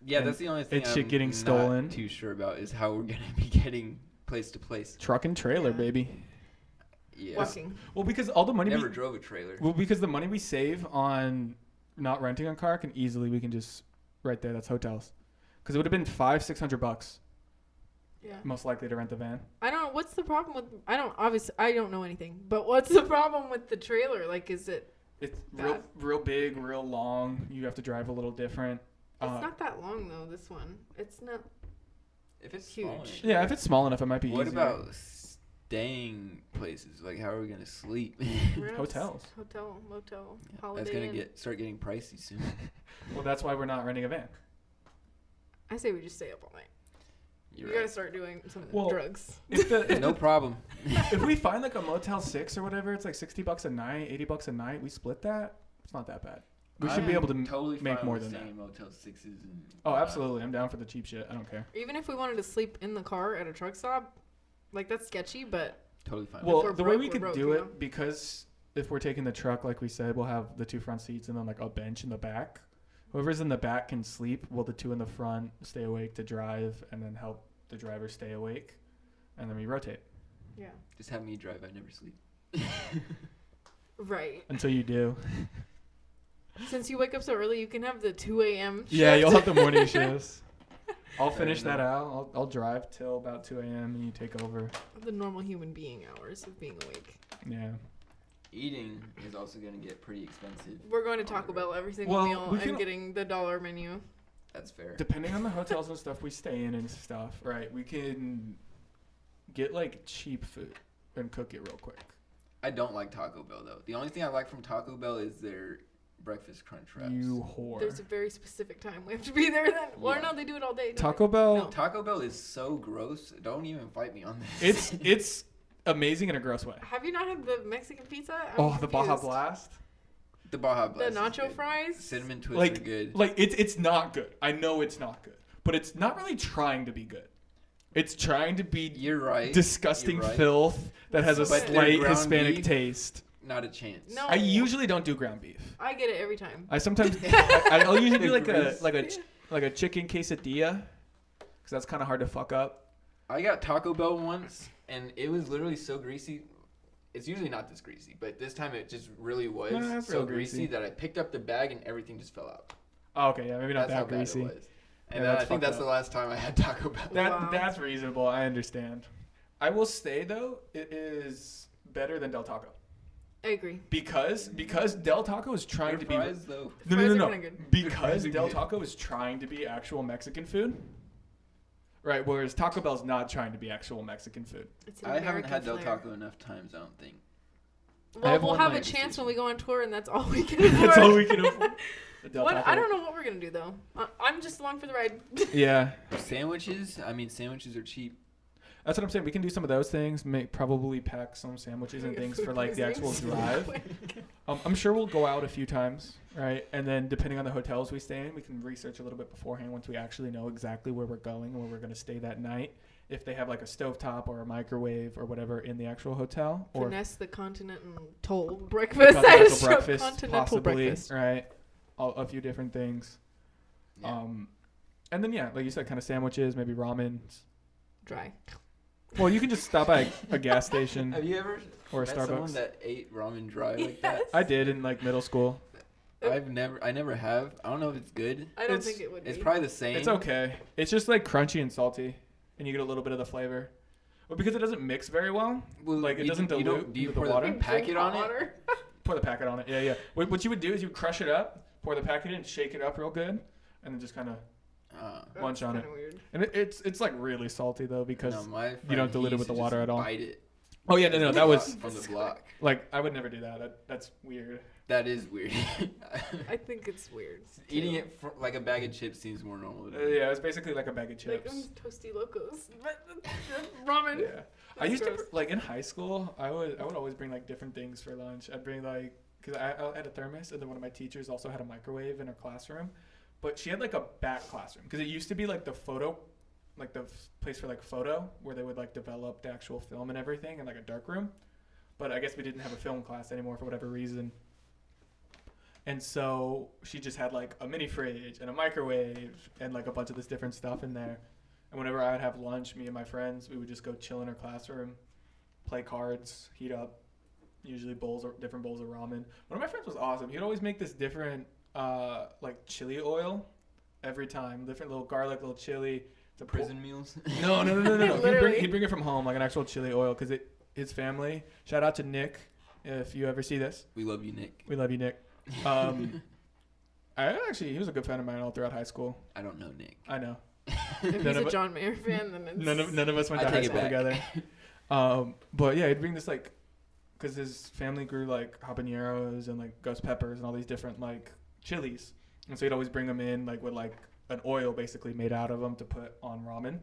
Yeah, And that's the only thing it's shit I'm getting not stolen. too sure about is how we're gonna be getting place to place. Truck and trailer, Yeah. baby. Yeah. Walking. Well, because all the money Never drove a trailer. because the money we save on not renting a car we can just right there. That's hotels. Because it would have been $500-$600 Yeah. most likely to rent the van. I don't know. What's the problem with? I don't know anything. But what's the problem with the trailer? Like, is it? It's Bad. real big, real long. You have to drive a little different. It's not that long though. This one. It's not. If it's Huge. small enough. Yeah, if it's small enough, it might be What easier. about staying places? Like, how are we gonna sleep? Hotels? Hotel, motel, Yeah, holiday. that's gonna Inn. start getting pricey soon. Well, that's why we're not renting a van. I say we just stay up all night. You're You right. gotta start doing some Well, drugs. No problem. If we find like a Motel 6 or whatever, it's like $60 a night, $80 a night. We split that. It's not that bad. We should be able to totally make fine more with than staying that. in Motel 6s. And, Oh, absolutely. I'm down for the cheap shit. I don't care. Even if we wanted to sleep in the car at a truck stop, like that's sketchy. But Totally fine. Well, we're the way broke, we we're could broke, do you it, know? because if we're taking the truck, like we said, we'll have the 2 front seats and then like a bench in the back. Whoever's in the back can sleep, while the 2 in the front stay awake to drive and then help the driver stay awake. And then we rotate yeah, Just have me drive. I never sleep. right. until you do. Since you wake up so early, you can have the 2 a.m. Yeah, shift. you'll have the morning shifts. I'll Fair finish that enough. out. I'll drive till about 2 a.m. and you take over. The normal human being hours of being awake. Yeah. Eating is also gonna get pretty expensive. We're going to Taco Bell every single Well, meal we and can- getting the dollar menu. That's fair. Depending on the hotels and stuff we stay in and stuff, right? We can get like cheap food and cook it real quick. I don't like Taco Bell though. The only thing I like from Taco Bell is their breakfast crunch wraps. You whore. There's a very specific time we have to be there then. Well, Yeah. no, they do it all day. don't Taco they? Bell. No. Taco Bell is so gross. Don't even fight me on this. It's amazing in a gross way. Have you not had the Mexican pizza? Oh, the Baja confused. Blast. the Baja The Blast. is nacho good. fries? Cinnamon twists Like- are good. Like it's not good. I know it's not good, but it's not really trying to be good. It's trying to be You're right. disgusting You're right. filth that has a But their slight ground Hispanic beef- taste. Not a chance. No. I usually don't do ground beef. I get it every time. I sometimes I'll usually do like Grease. a chicken quesadilla, because that's kind of hard to fuck up. I got Taco Bell once, and it was literally so greasy. It's usually not this greasy, but this time it just really was Nah, it's so real greasy greasy. that I picked up the bag and everything just fell out. Oh, okay, yeah, maybe not That's how that bad greasy. it was. And Yeah, I that's think fucked that's up. the last time I had Taco Bell. Wow. That's reasonable. I understand. I will say though, it is better than Del Taco I agree. because Del Taco is trying Their to be fries, though. no Fries are no kinda good. because Fries are Del good. Taco is trying to be actual Mexican food. Right, whereas Taco Bell's not trying to be actual Mexican food. It's an I haven't American had Del flair. Taco enough times, I don't think. Well, have we'll one have a night chance decision. when we go on tour, and that's all we can afford. That's all we can afford. The Del What? Taco. I don't know what we're gonna do though. I'm just along for the ride. Yeah, Sandwiches? I mean, sandwiches are cheap. that's what I'm saying. We can do some of those things. Probably pack some sandwiches and things for like the actual drive. I'm sure we'll go out a few times, right? And then depending on the hotels we stay in, we can research a little bit beforehand once we actually know exactly where we're going and where we're going to stay that night. If they have like a stovetop or a microwave or whatever in the actual hotel, or Finesse the continental breakfast. I continental just wrote breakfast, continental possibly, breakfast. right? A few different things. Yeah. And then yeah, like you said, kind of sandwiches, maybe ramen. Dry. Well, you can just stop at a gas station Have you ever or a met someone Starbucks. that ate ramen dry like that? I did in like middle school. I never have. I don't know if it's good. I don't It's- think it would be. It's probably the same. It's okay. It's just like crunchy and salty, and you get a little bit of the flavor. But because it doesn't mix very well, Well, like, it you doesn't do, you dilute don't, do you with the pour water? the packet Drink on hot it? water. pour the packet on it. Yeah, yeah. What you would do is you crush it up, pour the packet in, shake it up real good, and then just kind of. Munch on That's it. kinda weird. And it's like really salty though because no, my you don't friend, dilute he it with used the to water just at all. Bite it. Oh yeah, no, that was from the block. like I would never do that. That's weird. That is weird. I think it's weird. Eating too. it like a bag of chips seems more normal. To me. Yeah, it's basically like a bag of Like chips. toasty locos. Ramen. Yeah. I That's used gross. to like in high school. I would always bring like different things for lunch. I'd bring like because I had a thermos, and then one of my teachers also had a microwave in her classroom. But she had like a back classroom because it used to be like the photo, like the place for like photo where they would like develop the actual film and everything in like a dark room. But I guess we didn't have a film class anymore for whatever reason. And so she just had like a mini fridge and a microwave and like a bunch of this different stuff in there. And whenever I would have lunch, me and my friends, we would just go chill in her classroom, play cards, heat up, usually different bowls of ramen. One of my friends was awesome. He'd always make this different like chili oil every time. Different little garlic, little chili. The prison meals? No. Literally. He'd bring it from home, like an actual chili oil, because his family. Shout out to Nick, if you ever see this. We love you, Nick. We love you, Nick. He was a good friend of mine all throughout high school. I don't know Nick. I know. If he's a John Mayer fan, then it's... None of us went to high school together. But yeah, he'd bring this like, because his family grew like habaneros and like ghost peppers and all these different like chilies, and so he'd always bring them in like with like an oil basically made out of them to put on ramen.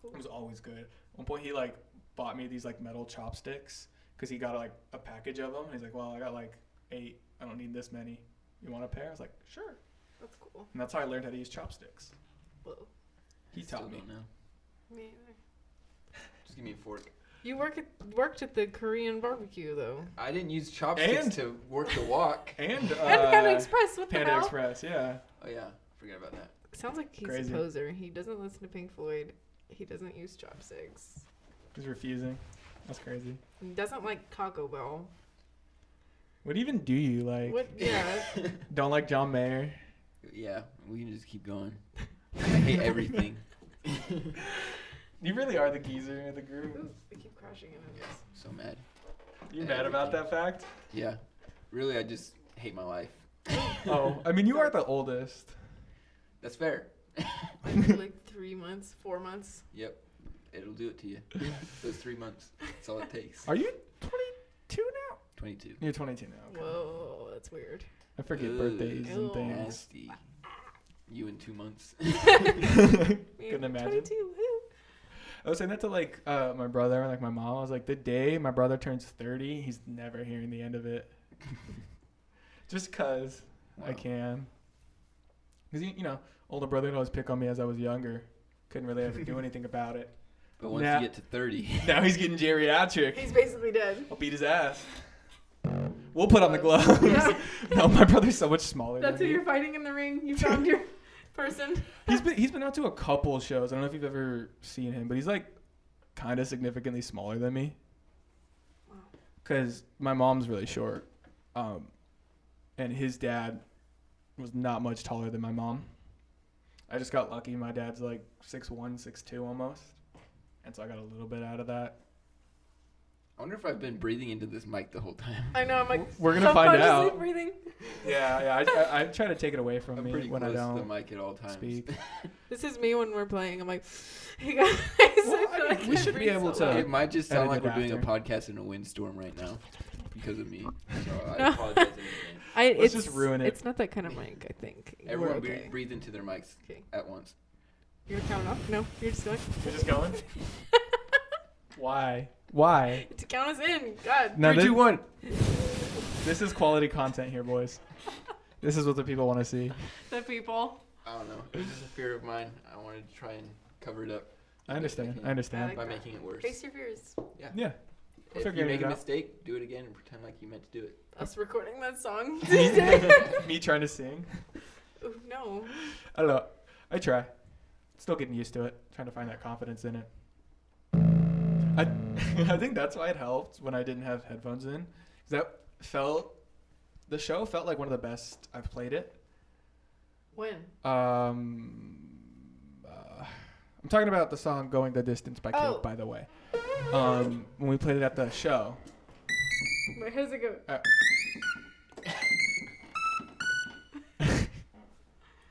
Cool. It was always good. At one point he like bought me these like metal chopsticks because he got like a package of them. He's like, well, I got like 8. I don't need this many. You want a pair? I was like, sure. That's cool. And that's how I learned how to use chopsticks. Whoa. He taught me. Don't know. Me either. Just give me a fork. You worked at the Korean barbecue, though. I didn't use chopsticks to work the wok. And And Panda Express, what the Panda hell? Express, yeah. Oh, yeah. Forget about that. Sounds like he's Crazy. a poser. He doesn't listen to Pink Floyd. He doesn't use chopsticks. He's refusing. That's crazy. He doesn't like Taco Bell. What even do you like? What? Yeah. Don't like John Mayer? Yeah, we can just keep going. I hate everything. You really are the geezer of the group. Ooh, we keep crashing into this. So mad. You mad about that fact? Yeah. Really, I just hate my life. Oh, I mean, you are the oldest. That's fair. Like 3 months, 4 months. Yep. It'll do it to you. Those 3 months. That's all it takes. Are you 22 now? 22. You're 22 now. Okay. Whoa, that's weird. I forget Ugh. birthdays and Ew. things. Nasty. You in 2 months. Couldn't imagine. 22, woo. I was saying that to like my brother and like my mom. I was like, the day my brother turns 30, he's never hearing the end of it. Just cause I Wow. can. Cause you know, older brother would always pick on me as I was younger. Couldn't really ever do anything about it. But once Nah. you get to 30, Now he's getting geriatric. He's basically dead. I'll beat his ass. We'll put on the gloves. Yeah. No, my brother's so much smaller That's who than me. you're fighting in the ring. You found your person. He's been out to a couple shows. I don't know if you've ever seen him, but he's like kind of significantly smaller than me. Wow. Because my mom's really short. And his dad was not much taller than my mom. I just got lucky. My dad's like 6'1", 6'2" almost. And so I got a little bit out of that. I wonder if I've been breathing into this mic the whole time. I know. I'm like, We're gonna find subconsciously out. breathing. Yeah. I try to take it away from I'm me pretty when close I to the don't mic at all times. speak. This is me when we're playing. I'm like, hey guys. Well, I feel like we I should be breathe able so to- loud. It might just sound like Edit we're it doing a after. podcast in a windstorm right now because of me. So I No. apologize in advance. Let's It's just ruin it. It's not that kind of mic, I think. Everyone We're okay. breathe into their mics Okay. at once. You're gonna count off? No, you're just going You're just going? Why? to count us in. God. No, 3, 2, 1. This is quality content here, boys. This is what the people want to see. The people. I don't know. It was just a fear of mine. I wanted to try and cover it up. I understand. I I understand. like By that. making it worse. Face your fears. Yeah. If figure you make it a out. mistake, do it again and pretend like you meant to do it. Us recording that song. Me trying to sing. Ooh, no. I don't know. I try. Still getting used to it. Trying to find that confidence in it. I think that's why it helped when I didn't have headphones in. 'Cause the show felt like one of the best I've played it. When? I'm talking about the song "Going the Distance" by Cake, Oh. by the way. When we played it at the show. Wait, how does it go?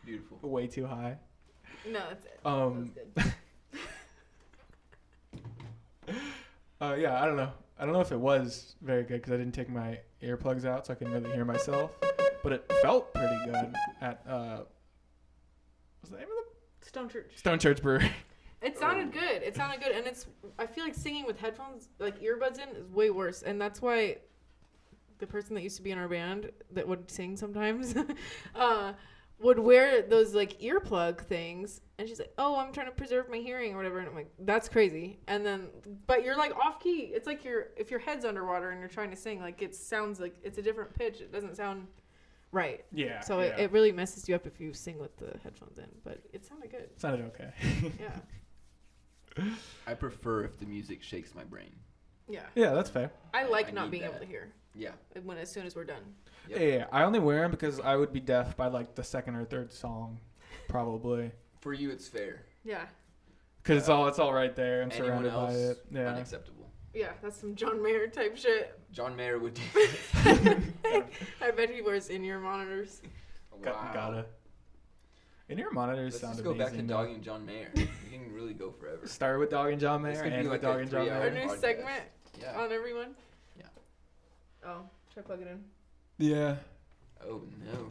Beautiful. Way too high. No, that's it. Um, That's good. Yeah, I don't know. I don't know if it was very good because I didn't take my earplugs out, so I couldn't really hear myself. But it felt pretty good at what's the name of the Stone Church. Stone Church Brewery? It sounded good. It sounded good, and I feel like singing with headphones, like earbuds in, is way worse, and that's why the person that used to be in our band that would sing sometimes, would wear those like earplug things, and she's like, "Oh, I'm trying to preserve my hearing or whatever," and I'm like, "That's crazy." And then, but you're like off key. It's like if your head's underwater and you're trying to sing, like it sounds like it's a different pitch. It doesn't sound right. Yeah. So yeah. it really messes you up if you sing with the headphones in. But it sounded good. Sounded okay. Yeah. I prefer if the music shakes my brain. Yeah. Yeah, that's fair. I like I not need being that. able to hear Yeah. as soon as we're done. Yep. Yeah, I only wear them because I would be deaf by like the second or third song, probably. For you, it's fair. Yeah. Because it's all right there and Anyone surrounded by else, it. Yeah. unacceptable. Yeah, that's some John Mayer type shit. John Mayer would do I bet he wears in-ear monitors. Wow. Gotta. In-ear monitors Let's sound just go back to amazing. dogging John Mayer. We can really go forever. Start with Dog and John This Mayer could be and like with a Dog and John 3-hour Our Mayer. new podcast. segment Yeah. on everyone. Yeah. Oh, try plug it in. Yeah. Oh no.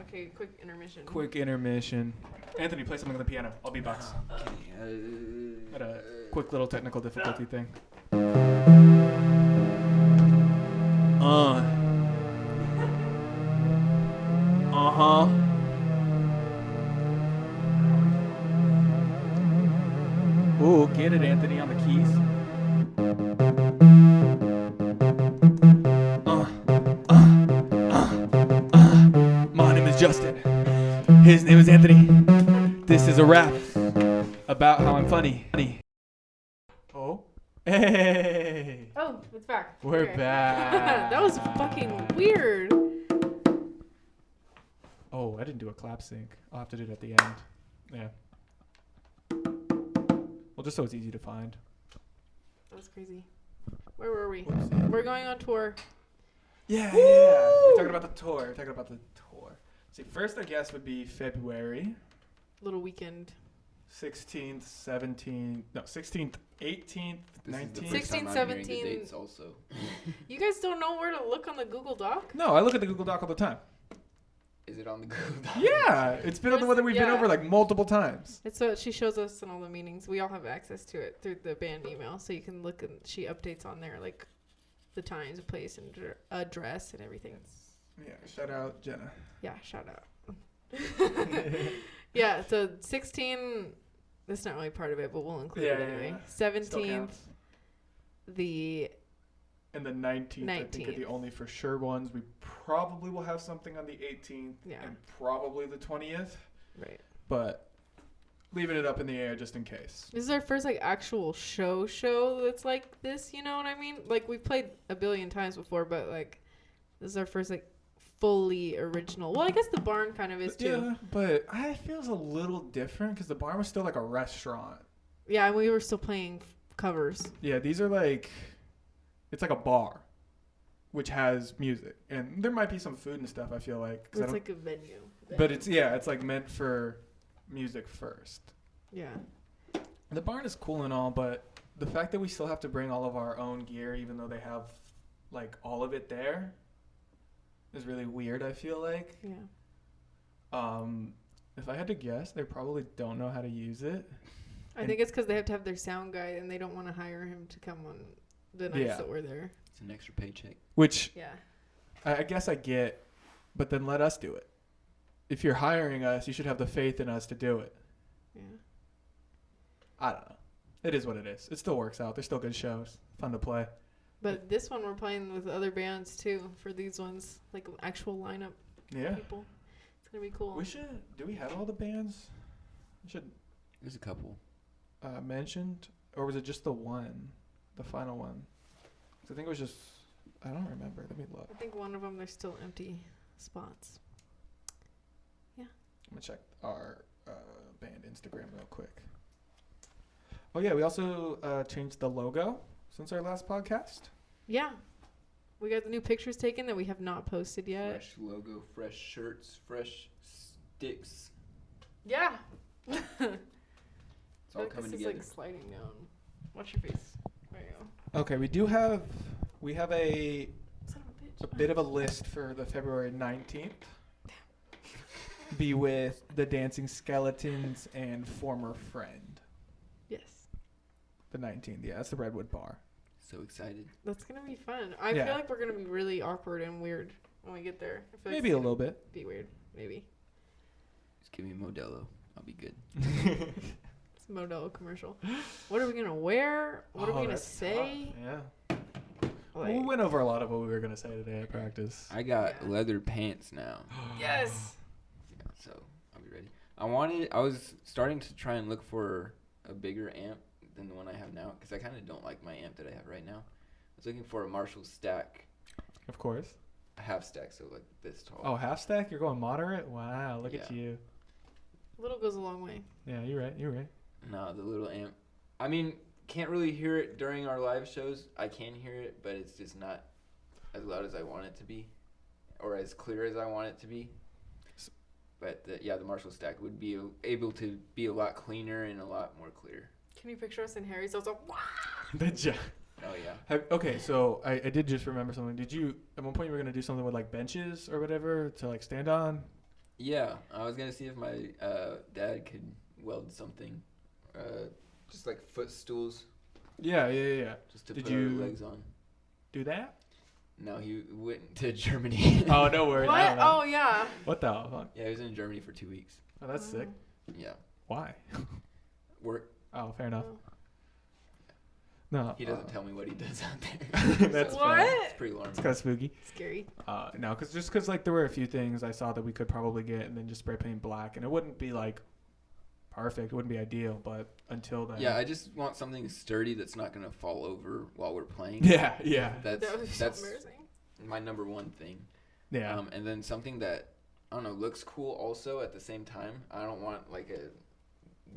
Okay, quick intermission. Quick intermission. Anthony, play something on the piano. I'll be box. Had a quick little technical difficulty thing. Uh-huh. Ooh, get it, Anthony, on the keys. My name is Justin. His name is Anthony. This is a rap about how I'm funny. Oh. Hey. Oh, it's back. We're Okay. back. That was fucking weird. Oh, I didn't do a clap sync. I'll have to do it at the end. Yeah. Well, just so it's easy to find. That was crazy. Where were we? Whoopsie. We're going on tour. Yeah. We're talking about the tour. See, first I guess would be February Little weekend. 16th, 17th, no, 16th, 18th, This 19th. is the first 16, time I'm hearing the 17. dates also. You guys don't know where to look on the Google Doc? No, I look at the Google Doc all the time. Is it on the Google Doc? Yeah, it's been on the one that we've been Yeah. over like multiple times. It's so she shows us in all the meetings. We all have access to it through the band email, so you can look and she updates on there like the times, place, and address and everything. Yeah, shout out Jenna. Yeah, shout out. Yeah, so 16. That's not really part of it, but we'll include it anyway. Still 17th, counts. the And the 19th, I think, are the 19th. only for sure ones. We probably will have something on the 18th Yeah. and probably the 20th, right. but leaving it up in the air just in case. This is our first like actual show that's like this. You know what I mean? Like we've played a billion times before, but like this is our first like fully original. Well, I guess the barn kind of is too. Yeah, but I feels a little different because the barn was still like a restaurant. Yeah, and we were still playing covers. Yeah, these are like, it's like a bar, which has music, and there might be some food and stuff. I feel like, 'cause I It's don't- like a venue. but it's like meant for music first. Yeah. The barn is cool and all, but the fact that we still have to bring all of our own gear, even though they have like all of it there, is really weird. I feel like. Yeah. If I had to guess, they probably don't know how to use it. I think it's because they have to have their sound guy, and they don't want to hire him to come on the nights Yeah. that we're there. It's an extra paycheck. Which Yeah. I guess I get, but then let us do it. If you're hiring us, you should have the faith in us to do it. Yeah. I don't know. It is what it is. It still works out. They're still good shows. Fun to play. But this one we're playing with other bands too for these ones, like actual lineup Yeah. people. It's gonna be cool. We should. Do we have all the bands? We should There's a couple. mentioned, or was it just the one, the final one? 'Cause I think it was just. I don't remember. Let me look. I think one of them there's still empty spots. I'm gonna check our band Instagram real quick. Oh yeah, we also changed the logo since our last podcast. Yeah. We got the new pictures taken that we have not posted yet. Fresh logo, fresh shirts, fresh sticks. Yeah. It's all Like, coming this together. is like sliding down. Watch your face. There you go. Okay, we have a Son of a bitch. bit of a list for the February 19th. Be with the Dancing Skeletons and Former Friend. Yes. The 19th, yeah, that's the Redwood Bar. So excited. That's gonna be fun. I Yeah. feel like we're gonna be really awkward and weird when we get there. I feel like Maybe a little bit. be weird. Maybe. Just give me Modelo. I'll be good. It's a Modelo commercial. What are we gonna wear? What are we gonna that's say? tough. Yeah. Like, We went over a lot of what we were gonna say today at practice. I got Yeah. leather pants now. yes. Yeah, so I'll be ready. I was starting to try and look for a bigger amp than the one I have now because I kind of don't like my amp that I have right now. I was looking for a Marshall stack, Of course. a half stack, so like this tall. Oh, half stack? You're going moderate? Wow, look at Yeah. you. Little goes a long way. Yeah, you're right. You're right. No, the little amp. I mean, can't really hear it during our live shows. I can hear it, but it's just not as loud as I want it to be, or as clear as I want it to be. But the Marshall stack would be able to be a lot cleaner and a lot more clear. Can you picture us in Harry's? I was like, wow. Oh yeah. Okay, so I did just remember something. Did you, at one point, you were going to do something with like benches or whatever to like stand on? Yeah, I was gonna see if my dad could weld something, just like footstools, Yeah. just to Did put our you- legs on. Do that? No, he went to Germany. Oh, no worries. I don't What? know. Oh yeah. What the fuck? Yeah, he was in Germany for 2 weeks. Oh, that's sick. Yeah, Why? work. Oh, fair enough. Oh. No. He doesn't tell me what he does out there. That's So, What? It's pretty alarming. It's kind of spooky. Scary. No, because like there were a few things I saw that we could probably get and then just spray paint black, and it wouldn't be like perfect. It wouldn't be ideal, but until then. Yeah, I just want something sturdy that's not gonna fall over while we're playing. Yeah. That's That was so that's embarrassing. my number one thing. Yeah. And then something that I don't know looks cool also at the same time. I don't want like a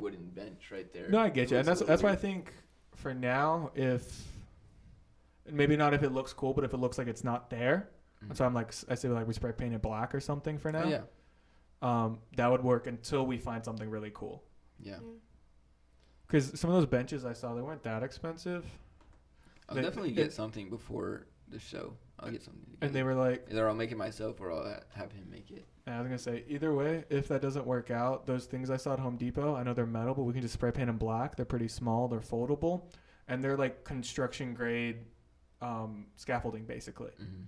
wooden bench right there. No, I get It you, and looks a that's little why I weird. think for now, if maybe not if it looks cool, but if it looks like it's not there, Mhm. so I'm like I say like we spray paint it black or something for now. Oh, yeah. That would work until we find something really cool. Yeah. Because some of those benches I saw, they weren't that expensive, I'll They- definitely they- get something before the show. I'll get something. and they were like, Either I'll make it myself or I'll have him make it. I was gonna say either way, if that doesn't work out, those things I saw at Home Depot, I know they're metal, but we can just spray paint them black. They're pretty small, they're foldable, and they're like construction grade scaffolding basically. Mm-hmm.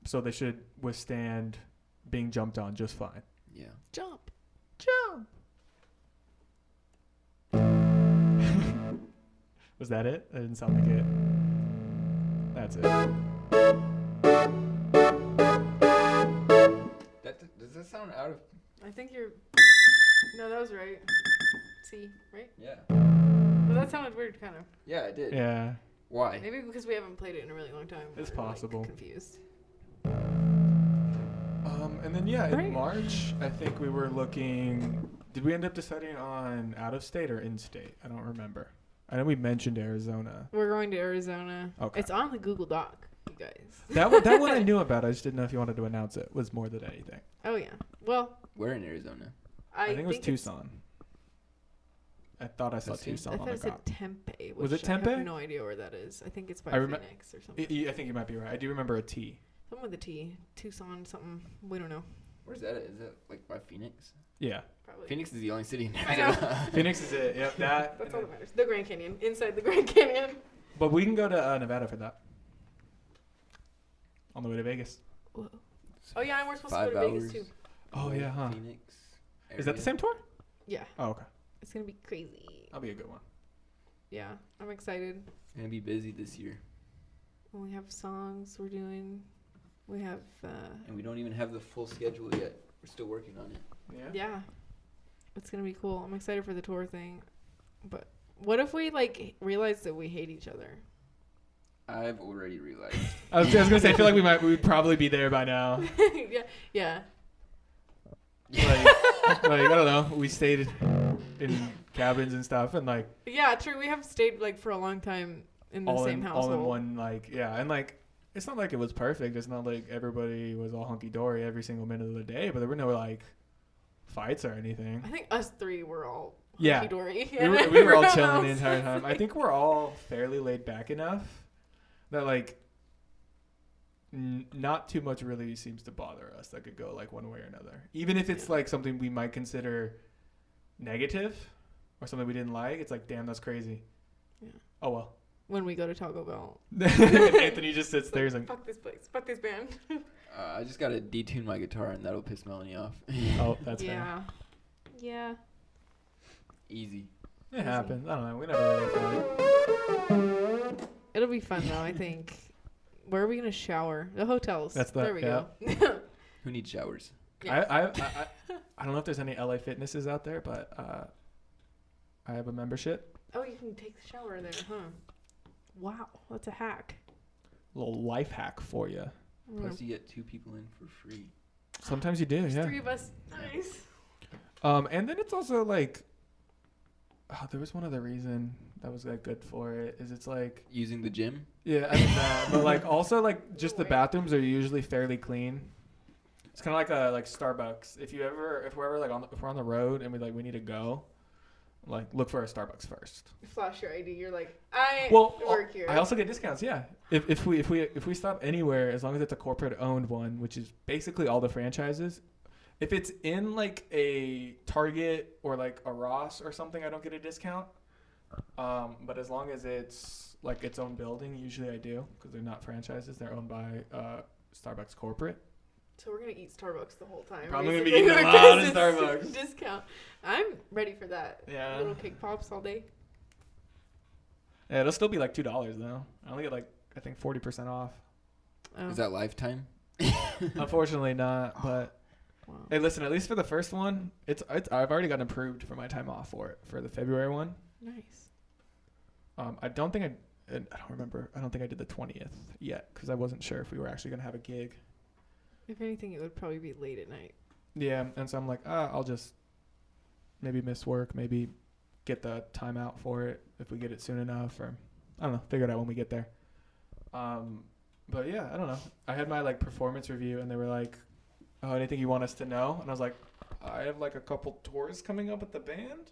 So they should withstand being jumped on just fine. Yeah. Jump. Was that it? That didn't sound like it. That's it. Does that sound out of? I think you're. No, that was right. C, right? Yeah. But that sounded weird, kind of. Yeah, I did. Yeah. Why? Maybe because we haven't played it in a really long time. It's we're, like, possible. confused. And then yeah, in Right. March, I think we were looking. Did we end up deciding on out of state or in state? I don't remember. I know we mentioned Arizona. We're going to Arizona. Okay. It's on the Google Doc, you guys. That one I knew about. I just didn't know if you wanted to announce it. Was more than anything. Oh yeah. Well, We're in Arizona. I think it was it's- Tucson. I thought I saw Tucson? I Tucson on thought the it said map. Tempe. Was which it I Tempe? have no idea where that is. I think it's by I remem- Phoenix or something. I think you might be right. I do remember a T. Something with a T. Tucson, something. We don't know. Where's that? Is that like by Phoenix? Yeah. Probably. Phoenix is the only city in I know. Arizona. Phoenix is it. Yep. That. That's all that matters. The Grand Canyon. Inside the Grand Canyon. But we can go to Nevada for that. On the way to Vegas. Whoa. Oh yeah, and we're supposed 5 to go to Vegas hours. too. Oh, away yeah, from huh? Phoenix. Is that the area. same tour? Yeah. Oh, okay. It's gonna be crazy. That'll be a good one. Yeah, I'm excited. It's gonna be busy this year, We have songs we're doing. We have. and we don't even have the full schedule yet. We're still working on it. Yeah. It's gonna be cool. I'm excited for the tour thing. But what if we like realize that we hate each other? I've already realized. I was gonna say, I feel like we'd probably be there by now. yeah. Yeah. Like, I don't know. We stayed in cabins and stuff, and like Yeah, true. We have stayed like for a long time in the same household. all in one, like yeah, and like it's not like it was perfect. It's not like everybody was all hunky dory every single minute of the day, but there were no like fights or anything. I think us three were all Yeah. hunky-dory. We were all chilling the entire time. I think we're all fairly laid back enough that like not too much really seems to bother us that could go like one way or another. Even if it's like something we might consider negative or something we didn't like, it's like, damn, that's crazy. Yeah. Oh well. when we go to Taco Bell. Anthony just sits there. He's like, Fuck this place. Fuck this band. I just gotta detune my guitar, and that'll piss Melanie off. oh, that's fair. Yeah. Yeah. Easy. It happens. I don't know. We never really tried. It'll be fun though, I think. Where are we gonna shower? The hotels. There we go. Who needs showers? Yeah. I don't know if there's any LA Fitnesses out there, but I have a membership. Oh, you can take the shower there, huh? Wow, that's a hack. A little life hack for you. Plus, you get 2 people in for free. Sometimes you do, There's yeah. 3 of us. Nice. And then it's also like, there was one other reason that was like good for it. Is it's like Using the gym? yeah, I mean that, but like also like just the bathrooms are usually fairly clean. It's kind of like Starbucks. If we're ever like if we're on the road and we need to go, like look for a Starbucks first. Flash your ID. You're like, I work here. I also get discounts. Yeah, if we stop anywhere, as long as it's a corporate owned one, which is basically all the franchises. If it's in like a Target or like a Ross or something, I don't get a discount. But as long as it's like its own building, usually I do because they're not franchises. They're owned by Starbucks corporate. So we're gonna eat Starbucks the whole time. Probably gonna be basically, eating a lot of because Starbucks. it's Discount. I'm ready for that. Yeah. Little cake pops all day. Yeah, it'll still be like $2 though. I only get like I think 40% off. Oh. Is that lifetime? Unfortunately not, but Wow. hey, listen. At least for the first one, it's I've already gotten approved for my time off for it for the February one. Nice. I don't think I don't remember. I don't think I did the 20th yet because I wasn't sure if we were actually gonna have a gig. If anything, it would probably be late at night. Yeah, and so I'm like, I'll just maybe miss work, maybe get the time out for it if we get it soon enough, or I don't know, figure it out when we get there. But yeah, I don't know. I had my like performance review, and they were like, "Oh, anything you want us to know?" And I was like, "I have like a couple tours coming up with the band,"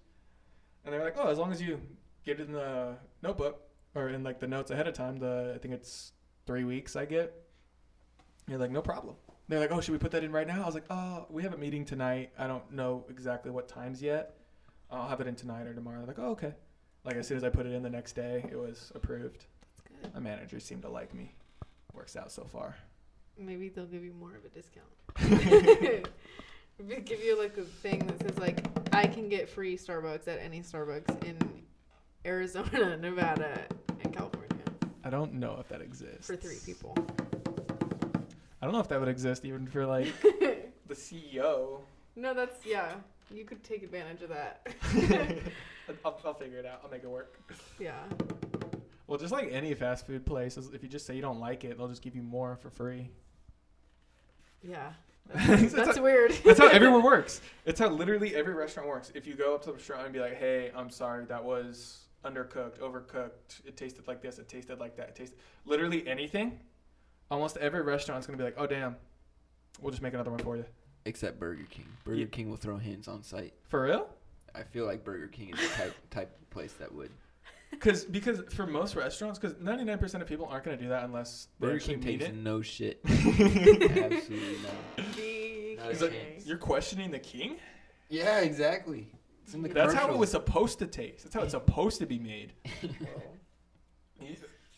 and they were like, "Oh, as long as you get it in the notebook or in like the notes ahead of time, I think it's 3 weeks I get." And you're like, "No problem." They're like, "Oh, should we put that in right now?" I was like, "Oh, we have a meeting tonight. I don't know exactly what times yet. I'll have it in tonight or tomorrow." They're like, "Oh, okay." Like as soon as I put it in the next day, it was approved. That's good. My managers seem to like me. Works out so far. Maybe they'll give you more of a discount. Maybe give you like a thing that says like, I can get free Starbucks at any Starbucks in Arizona, Nevada, and California. I don't know if that exists. For 3 people. I don't know if that would exist even for like the CEO. No, that's, yeah. You could take advantage of that. I'll figure it out. I'll make it work. Yeah. Well, just like any fast food place, if you just say you don't like it, they'll just give you more for free. Yeah. That's That's weird. That's how everyone works. It's how literally every restaurant works. If you go up to the restaurant and be like, "Hey, I'm sorry, that was undercooked, overcooked. It tasted like this. It tasted like that. It tasted..." Literally anything. Almost every restaurant's going to be like, "Oh, damn. We'll just make another one for you." Except Burger King. Burger King will throw hands on site. For real? I feel like Burger King is the type of place that would. Because for most restaurants, because 99% of people aren't going to do that unless Burger King need takes it. no shit. Absolutely not. Not a chance. You're questioning the king? Yeah, exactly. It's in the That's how it commercials. was supposed to taste. That's how it's supposed to be made.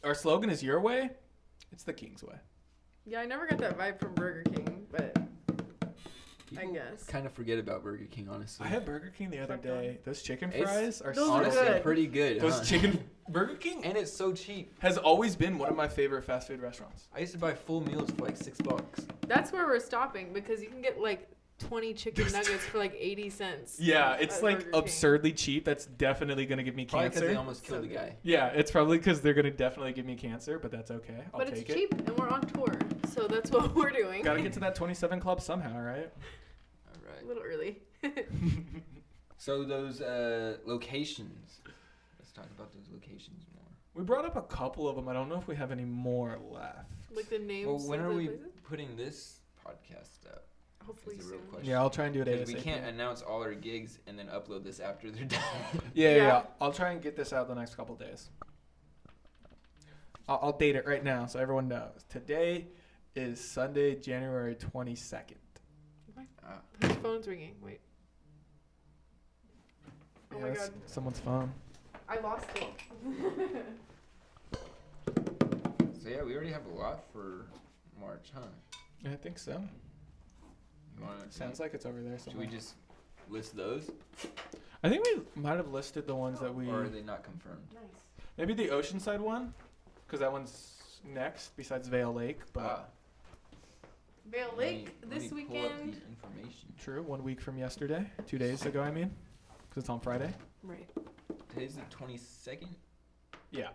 Our slogan is your way. It's the king's way. Yeah, I never got that vibe from Burger King, but I guess. Kind of forget about Burger King, honestly. I had Burger King the other Fuck day. Those chicken It's- fries are Those are honestly good. pretty good. Those huh? chicken Burger King And it's so cheap. has always been one of my favorite fast food restaurants. I used to buy full meals for like $6. That's where we're stopping because you can get like 20 chicken nuggets for like 80 cents. Yeah, it's at like Burger King. absurdly cheap. That's definitely gonna give me Probably because cancer. they almost killed So the guy. Yeah, it's probably because they're gonna definitely give me cancer, but that's okay. I'll But take it's it. cheap and we're on tour, so that's what we're doing. Gotta get to that 27 club somehow, right? All A right. little early. So those locations. Let's talk about those locations more. We brought up a couple of them. I don't know if we have any more left. Like the names Well, when of are the we places? putting this podcast up? Hopefully That's a real soon. question. Yeah, I'll try and do it Because ASAP. we can't announce all our gigs and then upload this after they're done. Yeah. Yeah. I'll try and get this out the next couple days. I'll date it right now so everyone knows. Today is Sunday, January 22nd. Whose phone's ringing? Wait. Oh my that's god. someone's phone. I lost it. So yeah, we already have a lot for March, huh? I think so. You wanna, Sounds like it's over there should somewhere. we just list those? I think we might have listed the ones that we. Or are they not confirmed? Nice. Maybe the Oceanside one, because that one's next besides Vale Lake. But Vale let me- Lake let this me pull up weekend. the information. true, 1 week from yesterday, 2 days ago. I mean, because it's on Friday. Right. Today's the 22nd. Yeah.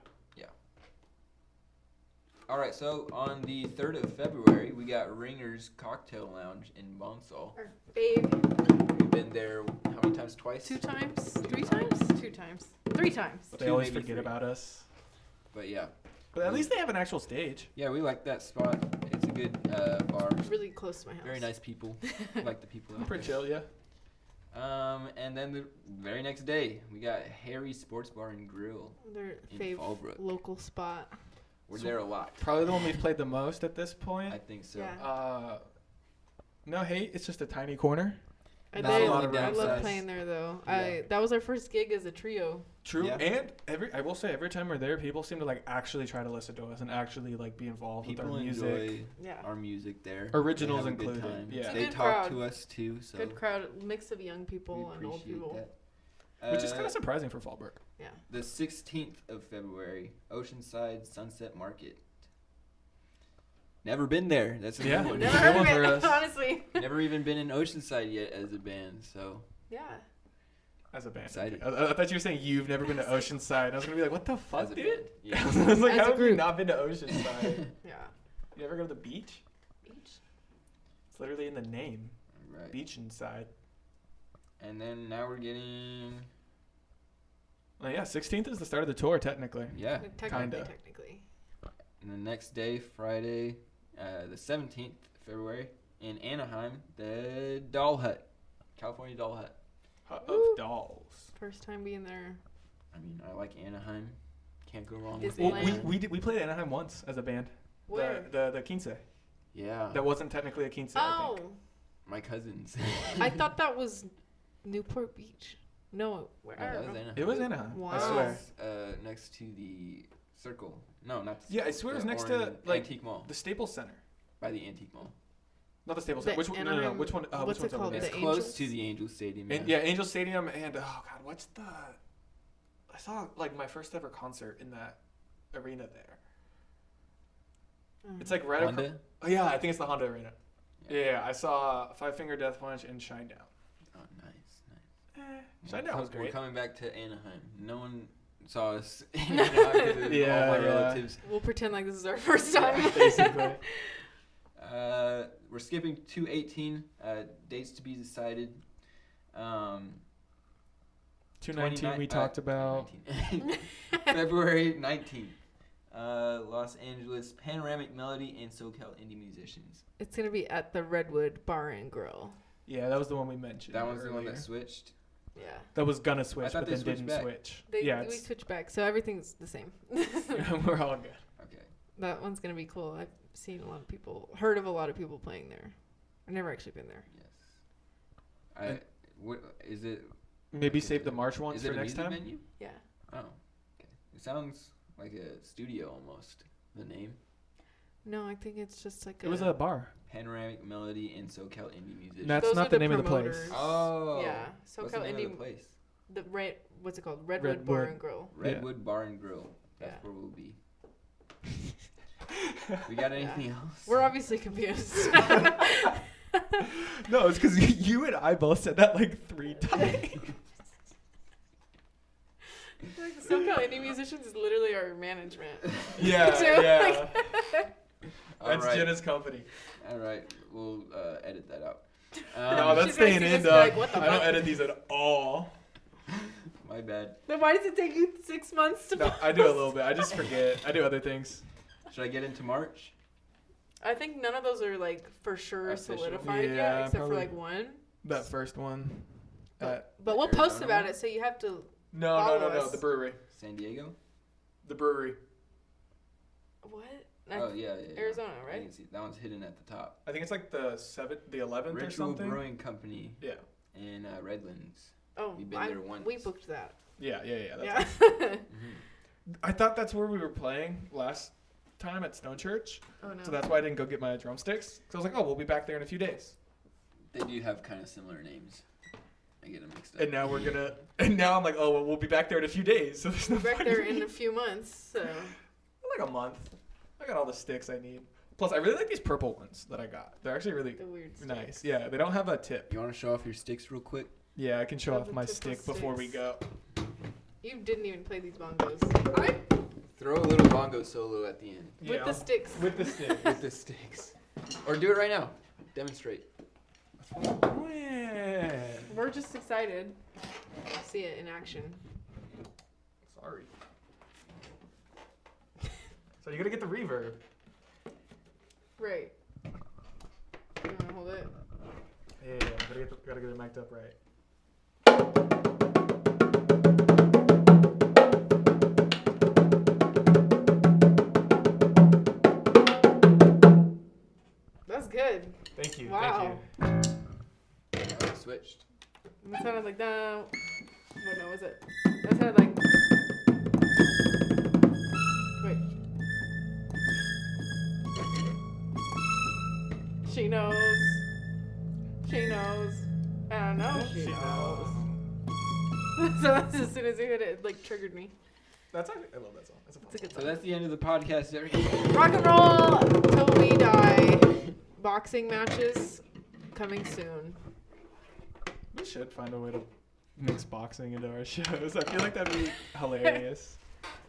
All right, so on the 3rd of February, we got Ringer's Cocktail Lounge in Bonsall. Our fave. We've been there how many times? Twice? 2 times? 3 times? 2 times. 3 times. But they Two, always maybe forget three. about us. But yeah, But at least they have an actual stage. yeah, we like that spot. It's a good bar. Really close to my house. Very nice people. Like the people out Pretty there. chill, yeah. And then the very next day, we got Harry's Sports Bar and Grill Their in fave Fallbrook. local spot. We're there a lot. Probably the one we've played the most at this point. I think so. Yeah. No hate, it's just a tiny corner. I Not did. a lot of I room love size. playing there though. Yeah. That was our first gig as a trio. True. Yeah. And I will say every time we're there, people seem to like actually try to listen to us and actually like be involved with People our music. enjoy Yeah. our music there. Originals They have a good included, time. yeah. It's a They good talk crowd. to us too, so Good crowd, mix of young we people and old appreciate people. that. Which is kind of surprising for Fallbrook. Yeah. The 16th of February, Oceanside Sunset Market. Never been there. That's a Yeah. new one. Never Good heard one of for it, us. honestly. Never even been in Oceanside yet as a band, so Yeah. As a band. Excited. I thought you were saying you've never been to Oceanside. I was gonna be like, what the as fuck, a dude? band. Yeah. I was like, As how a have you group. not been to Oceanside? Yeah. You ever go to the beach? Beach. It's literally in the name. Right. Beach inside. And then now we're getting Well, yeah, 16th is the start of the tour, technically. yeah. Kinda. Technically. And the next day, Friday, the 17th February, in Anaheim, the Doll Hut, California Doll Hut. Hut Woo. of Dolls. First time being there. I mean, I like Anaheim. Can't go wrong Disneyland. with Well, Anaheim. we played Anaheim once as a band. Where? The Quince. Yeah. That wasn't technically a Quince, I Oh, think. My cousins. I thought that was Newport Beach. No, where? No, I that don't was know. Anaheim. It was Anaheim. Wow. I That swear. was, next to the Circle. No, not the Yeah, I Circle, swear it was the next to, Orange like, Antique Mall. The Staples Center. By the Antique Mall. Not the Staples The Center. Which one? No, no, no. Anaheim- Which one? what's Which it one's over called? there? It's The close Angels? to the Angel Stadium. And, yeah, Angel Stadium and oh god, what's the? I saw like my first ever concert in that arena there. It's like right across. Honda? Oh yeah, I think it's the Honda Arena. Yeah. Yeah, I saw Five Finger Death Punch and Shinedown. Oh, nice. Shinedown was We're great. coming back to Anaheim. No one saw us hanging out 'cause of all Yeah, my yeah. relatives. We'll pretend like this is our first time. Basically. We're skipping 218. Dates to be decided. 219 we talked about. 219. February 19th. Los Angeles Panoramic Melody and SoCal Indie Musicians. It's gonna be at the Redwood Bar and Grill. Yeah, that was the one we mentioned. That one's the one earlier. that switched. Yeah. That was gonna switch, thought but they then switched didn't back. switch. We it's, switched back, so everything's the same. we're all good. Okay. That one's gonna be cool. I've seen a lot of people, heard of a lot of people playing there. I've never actually been there. Yes. And- What is it? Maybe Like, save is the it- March ones Is for it a next music time. venue? Yeah. Oh, okay. It sounds like a studio almost. The name No, I think it's just like It was a bar. Panoramic Melody and SoCal Indie Musicians. That's Those not are the the name of the place. promoters. Oh. Yeah. What's the SoCal name of Indie. the place? The what's it called? Redwood Bar Redwood. and Grill. Yeah. Redwood Bar and Grill. That's Yeah. where we'll be. We got anything else? We're obviously confused. No, it's because you and I both said that like 3 times. Like, SoCal Indie Musicians is literally our management. Yeah, So, yeah. All That's right. Jenna's company. All right. We'll edit that out. No, that's She's gonna staying see in, this and be dog. like, what the I don't fuck? edit these at all. My bad. Then why does it take you 6 months to No, post? I do a little bit. I just forget. I do other things. Should I get into March? I think none of those are like for sure Official. solidified Yeah, yet, except probably. for like one. That first one. But we'll post Arizona about one? it, so you have to. No, Follow no. us. The brewery. San Diego? The brewery. What? Oh yeah. Arizona, I right? can see that one's hidden at the top. I think it's like the 11th or Ritual something. Brewing Company Yeah. in Redlands. Oh, We've been there once. we booked that. Yeah. Yeah. I thought that's where we were playing last time at Stone Church. Oh no. So that's why I didn't go get my drumsticks. So I was like, oh, we'll be back there in a few days. They do have kind of similar names. I get them mixed up. And now I'm like, oh, well, we'll be back there in a few days. So there's no We're back point there in in a few months, so. like a month. I got all the sticks I need. Plus, I really like these purple ones that I got. They're actually really The weird nice. sticks. Yeah, they don't have a tip. You want to show off your sticks real quick? Yeah, I can show Have off the my tip of stick before we sticks. go. You didn't even play these bongos. Throw a little bongo solo at the end. With the sticks. With the stick. With the sticks. Or do it right now. Demonstrate. We're just excited to see it in action. Sorry. So you gotta get the reverb. Right. You wanna hold it? Yeah, gotta get it mic'd up right. That's good. Thank you. Wow. Thank you. Oh, it switched. That sounded like that. What no was it? That sounded like. Wait. She knows. She knows. I don't know. She knows. So that's as soon as you hit it, it like triggered me. That's actually, I love that song. That's a fun It's a good So song. that's the end of the podcast. Everybody. Rock and roll till we die. Boxing matches coming soon. We should find a way to mix boxing into our shows. I feel like that'd be hilarious.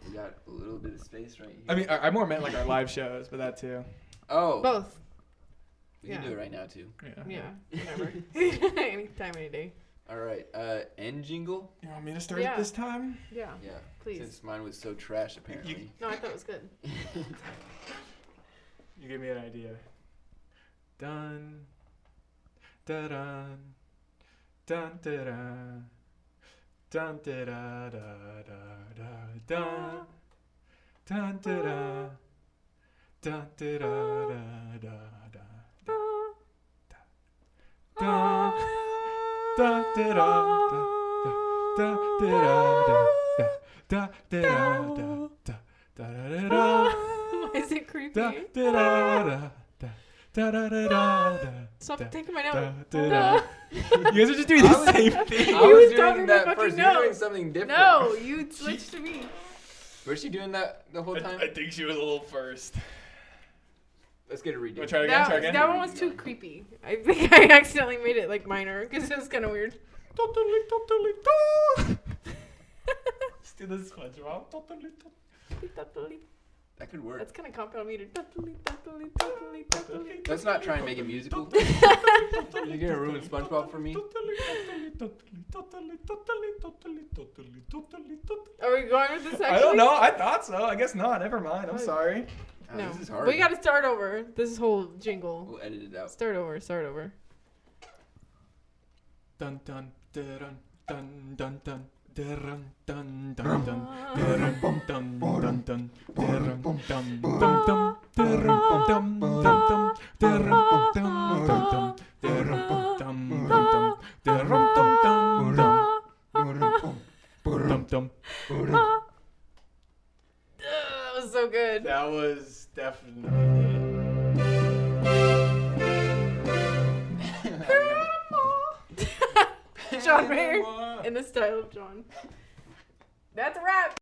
We got a little bit of space right here. I mean, I more meant like our live shows, but that too. Oh. Both. We can yeah. do it right now too. Yeah, whatever. Anytime, any day. All right. End jingle. You want me to start Yeah. it this time? Yeah, Yeah. please. Since mine was so trash, apparently. No, I thought it was good. You give me an idea. Dun, da dun, dun da da, dun da da da da da dun, dun da da, dun da da da da da. Da da da da da da da da. Why is it creepy? Da da da da da da da. Stop taking my note. You guys are just doing the same thing. I You was was talking doing that my first. fucking You're doing notes. something different. No, you switched to me. Was she doing that the whole time? I think she was a little first. Let's get a redo. Wanna try it again? Try again? That one was too creepy. I think I accidentally made it like minor because it was kind of weird. Let's do the SpongeBob. That could work. That's kind of compound meter. Let's not try and make it musical. You're gonna ruin SpongeBob for me. Are we going with this actually? I don't know. I thought so. I guess not. Never mind. I'm sorry. Oh, No, this is hard. we got to start over. This whole jingle. We'll edit it out. Start over. Start over. Dun dun dun dun dun dun. Dun dun dun dun dun dun dun dun dun dun dun dun dun dun That was so good. That was definitely John Mayer in the style of John. That's a wrap.